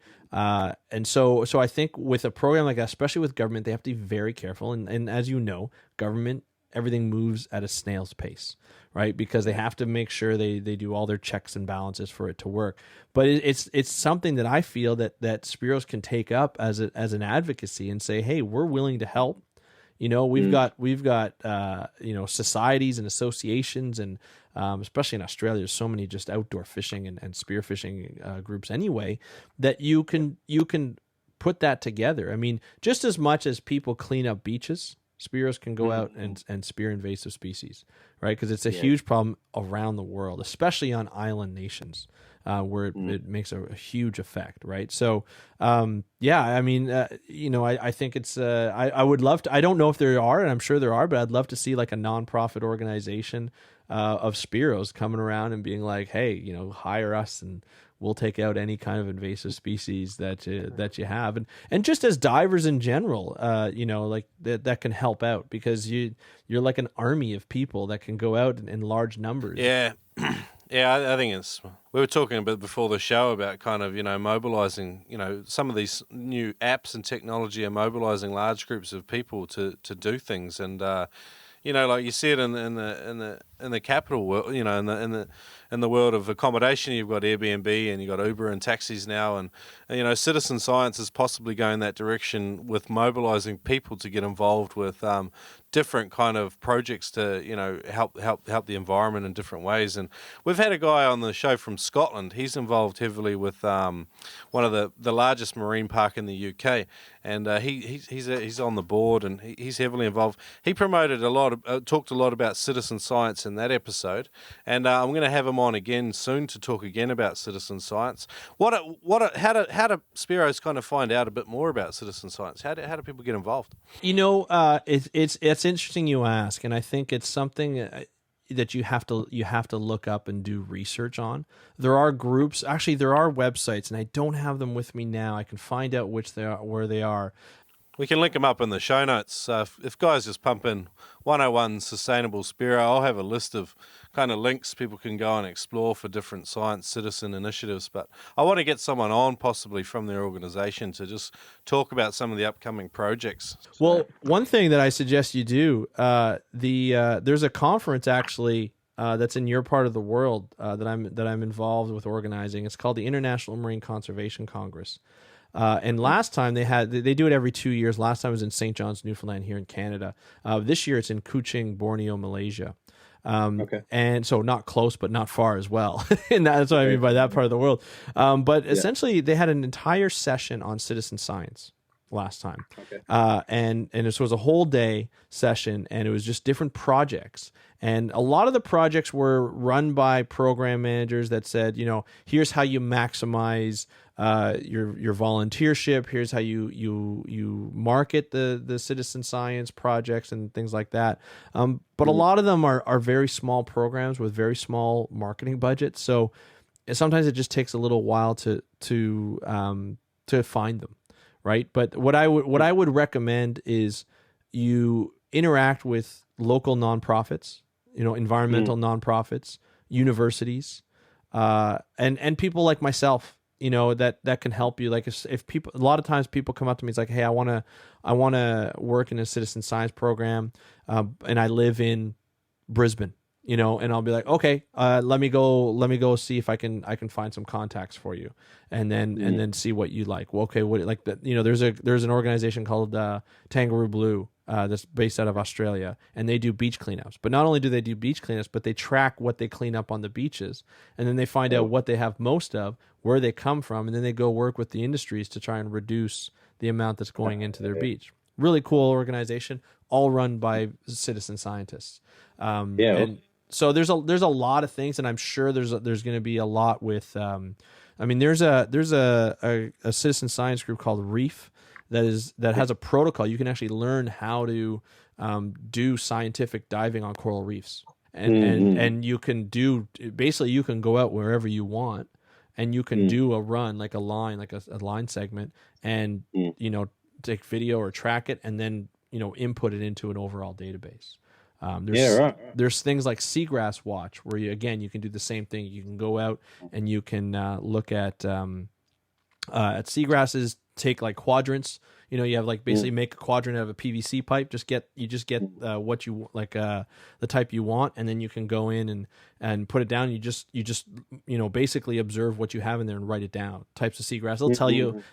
so I think with a program like that, especially with government, they have to be very careful. And as you know, government, everything moves at a snail's pace, right? Because they have to make sure they do all their checks and balances for it to work. But it's something that I feel that Spearos can take up as an advocacy and say, hey, we're willing to help. We've got societies and associations, and especially in Australia, there's so many just outdoor fishing and spearfishing groups anyway, that you can put that together. Just as much as people clean up beaches, Spearos can go out and spear invasive species, right? Because it's a huge problem around the world, especially on island nations, where it makes a huge effect, right? So, I think it's. I would love to. I don't know if there are, and I'm sure there are, but I'd love to see a nonprofit organization of Spearos coming around and being like, hey, hire us and we'll take out any kind of invasive species that you have, and just as divers in general, that can help out, because you're like an army of people that can go out in large numbers. Yeah, I think it's. We were talking a bit before the show about kind of mobilizing. Some of these new apps and technology are mobilizing large groups of people to do things, and like you see it in the in the capital world, in the world of accommodation, you've got Airbnb and you've got Uber and taxis now, and citizen science is possibly going that direction with mobilizing people to get involved with different kind of projects to help the environment in different ways. And we've had a guy on the show from Scotland. He's involved heavily with one of the largest marine park in the UK, and he's on the board and he's heavily involved. He promoted talked a lot about citizen science in that episode, and I'm going to have him on again soon to talk again about citizen science. How do Spearos kind of find out a bit more about citizen science? How do people get involved? It's interesting you ask, and I think it's something that you have to look up and do research on. There are groups, actually there are websites, and I don't have them with me now. I can find out where they are. We can link them up in the show notes. If guys just pump in 101 Sustainable Spearo, I'll have a list of kind of links people can go and explore for different science citizen initiatives. But I want to get someone on possibly from their organisation to just talk about some of the upcoming projects. Well, one thing that I suggest you do, there's a conference actually that's in your part of the world that I'm involved with organizing. It's called the International Marine Conservation Congress. And last time they do it every 2 years. Last time it was in St. John's, Newfoundland, here in Canada. This year it's in Kuching, Borneo, Malaysia. And so not close, but not far as well. And that's what I mean by that part of the world. But essentially they had an entire session on citizen science last time. And this was a whole day session, and it was just different projects. And a lot of the projects were run by program managers that said, here's how you maximize your volunteership. Here's how you market the citizen science projects and things like that. But a lot of them are very small programs with very small marketing budgets. So sometimes it just takes a little while to find them, right? But what I would recommend is you interact with local nonprofits, environmental nonprofits, universities, and people like myself, that can help you. Like if people, a lot of times people come up to me, it's like, hey, I want to work in a citizen science program, and I live in Brisbane, and I'll be like, okay, let me go see if I can find some contacts for you, and then see what you like. Well, okay, there's an organization called Kangaroo Blue that's based out of Australia, and they do beach cleanups. But not only do they do beach cleanups, but they track what they clean up on the beaches, and then they find out what they have most of, where they come from, and then they go work with the industries to try and reduce the amount that's going into their beach. Really cool organization, all run by citizen scientists. And so there's a lot of things, and I'm sure there's going to be a lot with. There's a citizen science group called Reef that has a protocol. You can actually learn how to do scientific diving on coral reefs, and you can you can go out wherever you want, and you can do a run like a line segment, and take video or track it, and then input it into an overall database. There's things like Seagrass Watch, where you can do the same thing. You can go out and you can look at seagrasses, take like quadrants. You have like basically make a quadrant out of a PVC pipe. You just get what you like, the type you want, and then you can go in and put it down. You just basically observe what you have in there and write it down. Types of seagrass.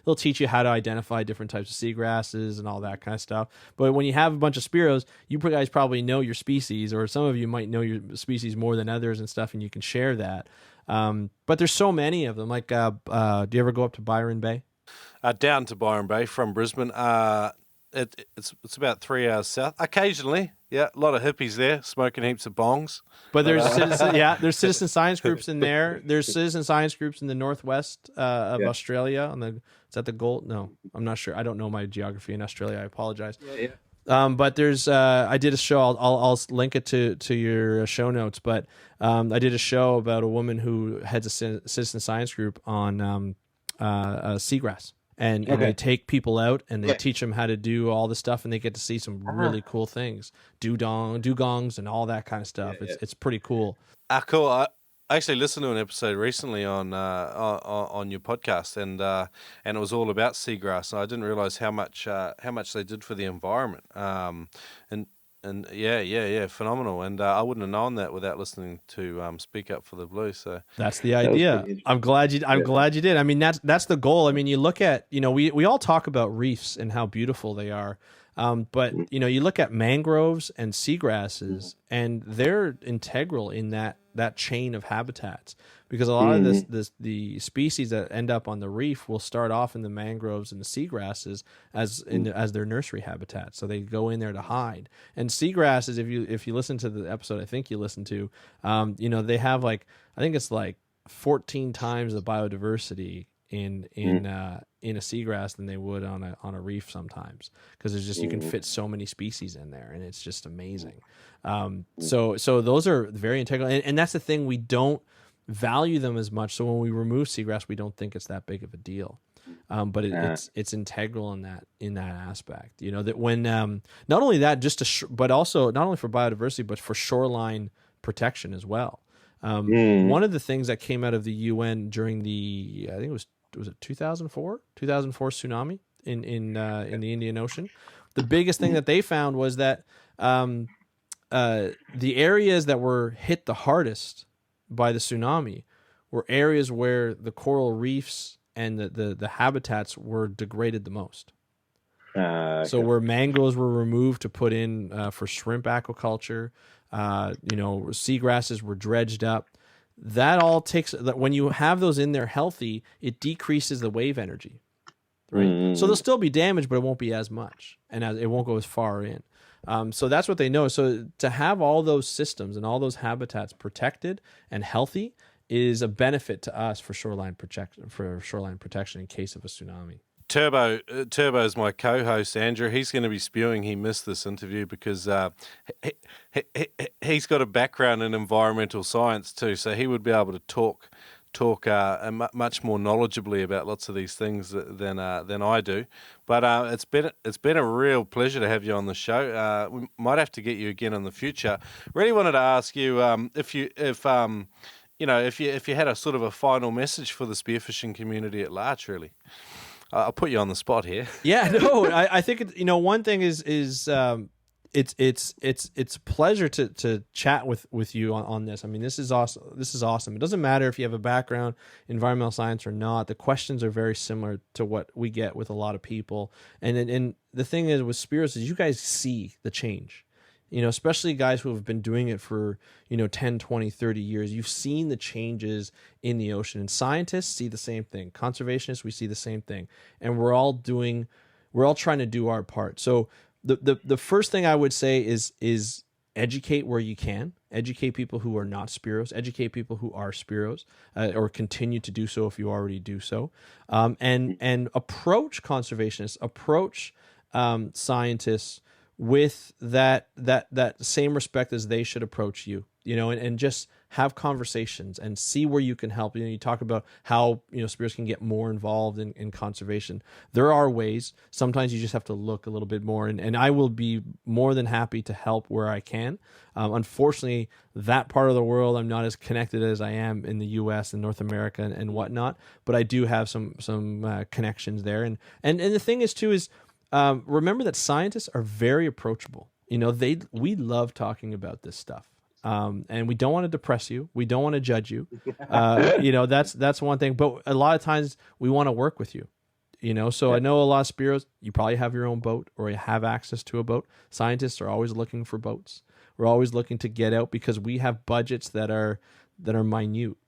They'll teach you how to identify different types of seagrasses and all that kind of stuff. But when you have a bunch of Spearos, you guys probably know your species, or some of you might know your species more than others and stuff, and you can share that. But there's so many of them. Like, do you ever go up to Byron Bay? Down to Byron Bay from Brisbane. It's about 3 hours south. Occasionally, a lot of hippies there smoking heaps of bongs. But there's there's citizen science groups in there. There's citizen science groups in the northwest of Australia. Is that the Gold? No, I'm not sure. I don't know my geography in Australia. I apologize. But there's I did a show. I'll link it to your show notes. But I did a show about a woman who heads a citizen science group on seagrass. And they take people out and they teach them how to do all the stuff, and they get to see some really cool things, dugongs and all that kind of stuff. It's pretty cool. Cool. I actually listened to an episode recently on your podcast, and it was all about seagrass. And I didn't realize how much they did for the environment. And And yeah, phenomenal. And I wouldn't have known that without listening to Speak Up for the Blue. So that's the idea. I'm glad you did. I mean, that's the goal. I mean, you look at, we all talk about reefs and how beautiful they are. But you look at mangroves and seagrasses, and they're integral in that chain of habitats, because a lot of the species that end up on the reef will start off in the mangroves and the seagrasses as their nursery habitat. So they go in there to hide. And seagrasses, if you listen to the episode I think you listened to, they have I think it's 14 times the biodiversity in a seagrass than they would on a reef sometimes, because there's just, you can fit so many species in there, and it's just amazing. So those are very integral, and that's the thing, we don't value them as much. So when we remove seagrass, we don't think it's that big of a deal. But it's integral in that aspect. That when not only that, but also not only for biodiversity, but for shoreline protection as well. One of the things that came out of the UN during the, I think was it 2004 tsunami in the Indian Ocean, the biggest thing that they found was that the areas that were hit the hardest by the tsunami were areas where the coral reefs and the habitats were degraded the most. Okay. So where mangroves were removed to put in for shrimp aquaculture, seagrasses were dredged up. That all takes, when you have those in there healthy, it decreases the wave energy, right? So they'll still be damaged, but it won't be as much, and it won't go as far in. So that's what they know. So to have all those systems and all those habitats protected and healthy is a benefit to us for shoreline protection in case of a tsunami. Turbo's my co-host, Andrew. He's going to be spewing he missed this interview because he's got a background in environmental science too, so he would be able to talk much more knowledgeably about lots of these things than I do. But it's been a real pleasure to have you on the show. We might have to get you again in the future. Really wanted to ask you if you had a sort of a final message for the spearfishing community at large, really. I'll put you on the spot here. Yeah, no, I think one thing is it's a pleasure to chat with you on this. I mean, this is awesome. It doesn't matter if you have a background in environmental science or not. The questions are very similar to what we get with a lot of people. And the thing is with Spearos is you guys see the change. Especially guys who have been doing it for, 10, 20, 30 years. You've seen the changes in the ocean. And scientists see the same thing. Conservationists, we see the same thing. And we're all trying to do our part. So the first thing I would say is educate where you can. Educate people who are not Spearos. Educate people who are Spearos, or continue to do so if you already do so. And approach conservationists, approach scientists with that same respect as they should approach you, and just have conversations and see where you can help. You talk about how, Spearos can get more involved in conservation. There are ways. Sometimes you just have to look a little bit more, and I will be more than happy to help where I can. Unfortunately, that part of the world, I'm not as connected as I am in the U.S. and North America and whatnot, but I do have some connections there. And the thing is, too, is remember that scientists are very approachable. We love talking about this stuff. And we don't want to depress you. We don't want to judge you. That's one thing. But a lot of times we want to work with you. So I know a lot of Spearos, you probably have your own boat or you have access to a boat. Scientists are always looking for boats. We're always looking to get out because we have budgets that are minute.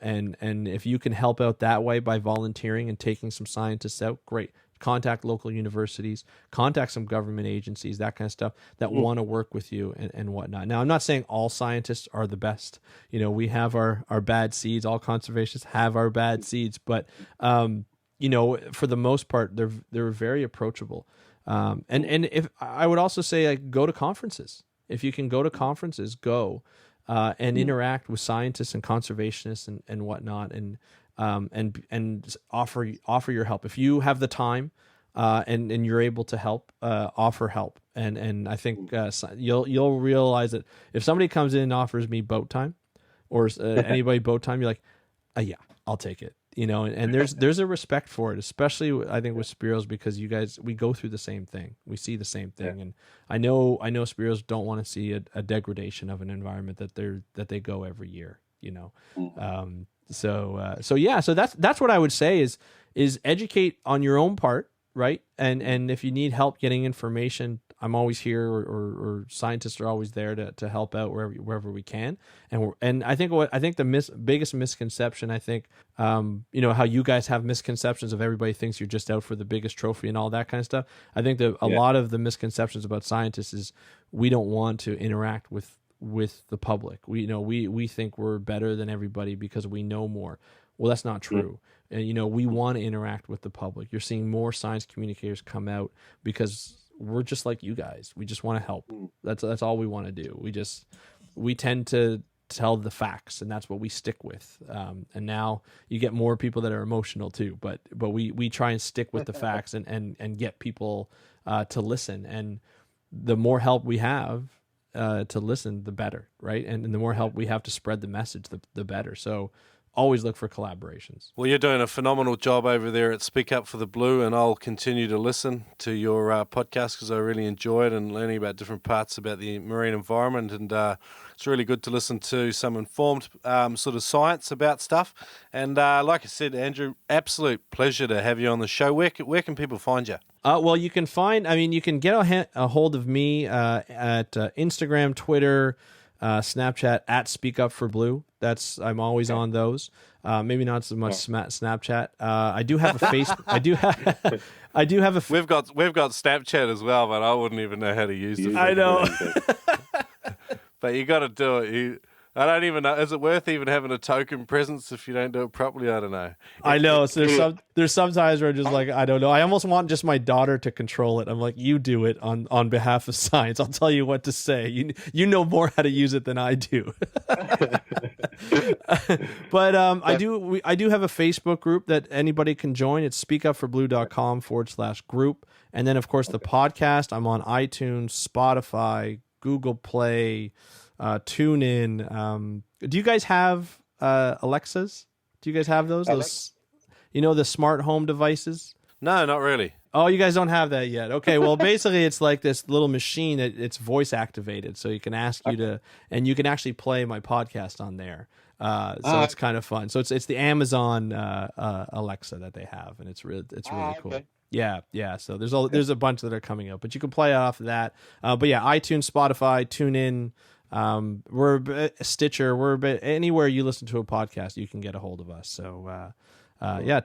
And if you can help out that way by volunteering and taking some scientists out, great. Contact local universities, contact some government agencies, that kind of stuff that want to work with you and whatnot. Now, I'm not saying all scientists are the best. We have our bad seeds. All conservationists have our bad seeds, but for the most part, they're very approachable. And if I would also say, go to conferences. If you can go to conferences, go and interact with scientists and conservationists and whatnot, and offer your help if you have the time and you're able to help. Offer help, and I think you'll realize that if somebody comes in and offers me boat time or anybody boat time, you're like, yeah, I'll take it. and there's a respect for it, especially I think with Spearos, because we go through the same thing, we see the same thing, and I know Spearos don't want to see a degradation of an environment that they go every year, so that's what I would say is educate on your own part, right? And if you need help getting information, I'm always here, or scientists are always there to help out wherever we can. And I think the biggest misconception, I think, how you guys have misconceptions of everybody thinks you're just out for the biggest trophy and all that kind of stuff. I think that a lot of the misconceptions about scientists is we don't want to interact with the public. We think we're better than everybody because we know more. Well, that's not true. And we want to interact with the public. You're seeing more science communicators come out because we're just like you guys. We just want to help. That's all we want to do. We tend to tell the facts, and that's what we stick with. And now you get more people that are emotional too, but we try and stick with the facts and get people to listen. And the more help we have to listen, the better, right? And the more help we have to spread the message, the better. So always look for collaborations. Well, you're doing a phenomenal job over there at Speak Up for the Blue, and I'll continue to listen to your podcast because I really enjoy it and learning about different parts about the marine environment. And it's really good to listen to some informed sort of science about stuff. And like I said, Andrew, absolute pleasure to have you on the show. Where can people find you? Well, you can get a hold of me at Instagram, Twitter, Snapchat at Speak Up for Blue. I'm always on those. Maybe not so much Snapchat. I do have a Facebook. I do have a. We've got Snapchat as well, but I wouldn't even know how to use it. I know. But you got to do it. I don't even know. Is it worth even having a token presence if you don't do it properly? I don't know. I know. So there's some times where I'm just like, I don't know. I almost want just my daughter to control it. I'm like, you do it on behalf of science. I'll tell you what to say. You know more how to use it than I do. But I do have a Facebook group that anybody can join. It's speakupforblue.com/group. And then of course the podcast. I'm on iTunes, Spotify, Google Play, tune in. Do you guys have Alexas? Do you guys have those? The smart home devices? No, not really. Oh, you guys don't have that yet. Okay, well, basically it's like this little machine that it's voice activated, so you can ask you to, and you can actually play my podcast on there. So it's kind of fun. So it's the Amazon Alexa that they have, and it's really cool. Okay. Yeah. So there's a bunch that are coming up, but you can play off of that. But yeah, iTunes, Spotify, TuneIn. We're Stitcher. Anywhere you listen to a podcast, you can get a hold of us. So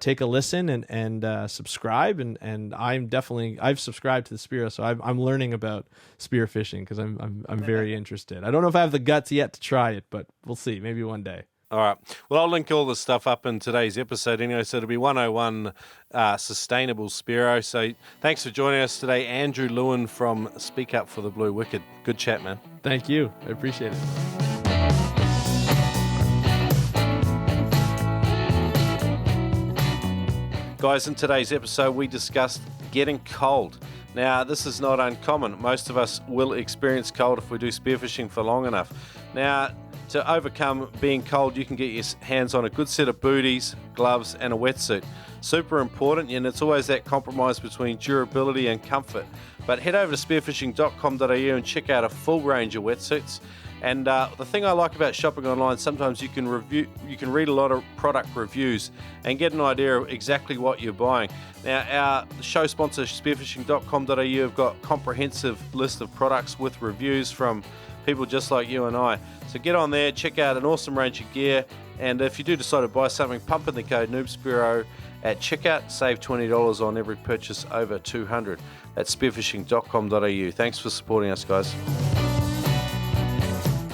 take a listen and subscribe. And I've subscribed to the Spearo, so I'm learning about spearfishing because I'm very interested. I don't know if I have the guts yet to try it, but we'll see. Maybe one day. All right. Well, I'll link all the stuff up in today's episode anyway, so it'll be 101 Sustainable Spearo. So thanks for joining us today, Andrew Lewin from Speak Up for the Blue. Wicked. Good chat, man. Thank you. I appreciate it. Guys, in today's episode, we discussed getting cold. Now, this is not uncommon. Most of us will experience cold if we do spearfishing for long enough. Now, to overcome being cold, you can get your hands on a good set of booties, gloves, and a wetsuit. Super important, and it's always that compromise between durability and comfort. But head over to spearfishing.com.au and check out a full range of wetsuits. And the thing I like about shopping online, sometimes you can read a lot of product reviews and get an idea of exactly what you're buying. Now, our show sponsor, spearfishing.com.au, have got a comprehensive list of products with reviews from people just like you and I. So get on there, check out an awesome range of gear, and if you do decide to buy something, pump in the code NoobSpearo at checkout, save $20 on every purchase over $200. That's spearfishing.com.au. Thanks for supporting us, guys.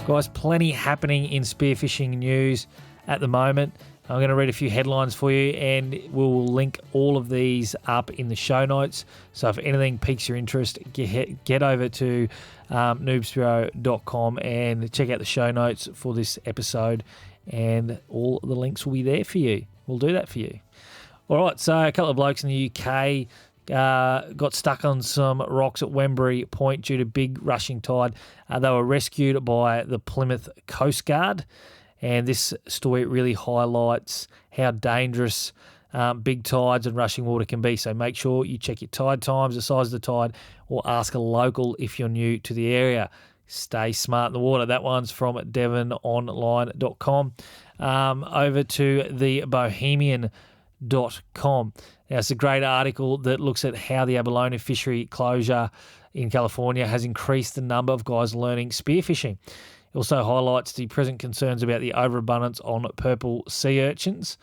Guys, plenty happening in spearfishing news at the moment. I'm going to read a few headlines for you, and we'll link all of these up in the show notes. So if anything piques your interest, get over to noobspearo.com and check out the show notes for this episode, and all the links will be there for you. We'll do that for you. All right, so a couple of blokes in the UK got stuck on some rocks at Wembury Point due to big rushing tide. They were rescued by the Plymouth Coast Guard, And this story really highlights how dangerous big tides and rushing water can be. So make sure you check your tide times, the size of the tide, or ask a local if you're new to the area. Stay smart in the water. That one's from devononline.com. Over to the bohemian.com. Now, it's a great article that looks at how the abalone fishery closure in California has increased the number of guys learning spearfishing. It also highlights the present concerns about the overabundance on purple sea urchins.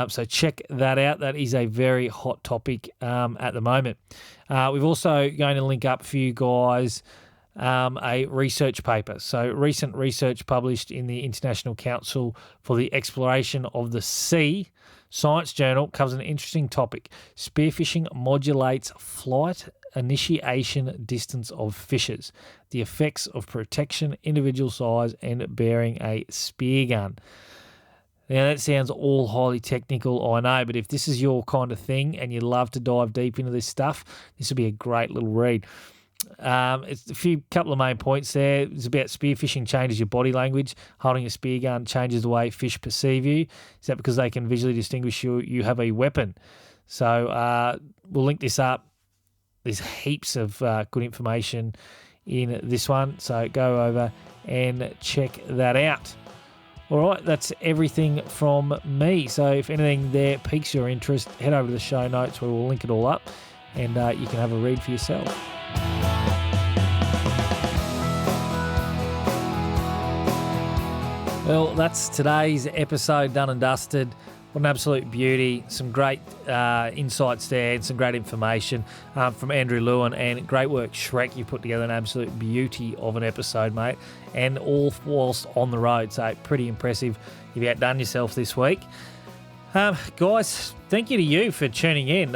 So check that out. That is a very hot topic at the moment. We've also going to link up for you guys a research paper. So recent research published in the International Council for the Exploration of the Sea Science Journal covers an interesting topic. Spearfishing modulates flight initiation distance of fishes, the effects of protection, individual size, and bearing a spear gun. Now, that sounds all highly technical, I know, but if this is your kind of thing and you love to dive deep into this stuff, this will be a great little read. It's a couple of main points there. It's about spearfishing changes your body language. Holding a spear gun changes the way fish perceive you. Is that because they can visually distinguish you have a weapon? So we'll link this up. There's heaps of good information in this one, so go over and check that out. All right, that's everything from me. So if anything there piques your interest, head over to the show notes where we'll link it all up and you can have a read for yourself. Well, that's today's episode done and dusted. What an absolute beauty. Some great insights there and some great information from Andrew Lewin, and great work, Shrek. You put together an absolute beauty of an episode, mate, and all whilst on the road. So pretty impressive. You've outdone yourself this week. Guys, thank you to you for tuning in.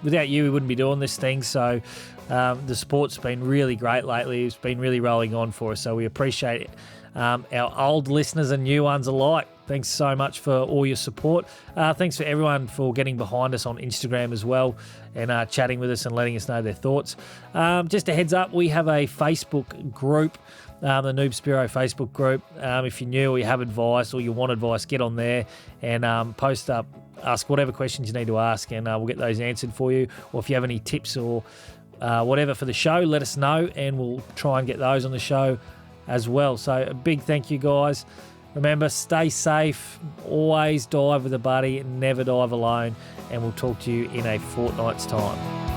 Without you, we wouldn't be doing this thing. So the sport's been really great lately. It's been really rolling on for us. So we appreciate it. Our old listeners and new ones alike. Thanks so much for all your support. Thanks for everyone for getting behind us on Instagram as well and chatting with us and letting us know their thoughts. Just a heads up, we have a Facebook group, the Noob Spearo Facebook group. If you're new or you have advice or you want advice, get on there and post up, ask whatever questions you need to ask, and we'll get those answered for you. Or if you have any tips or whatever for the show, let us know and we'll try and get those on the show as well. So a big thank you, guys. Remember, stay safe, always dive with a buddy, never dive alone, and we'll talk to you in a fortnight's time.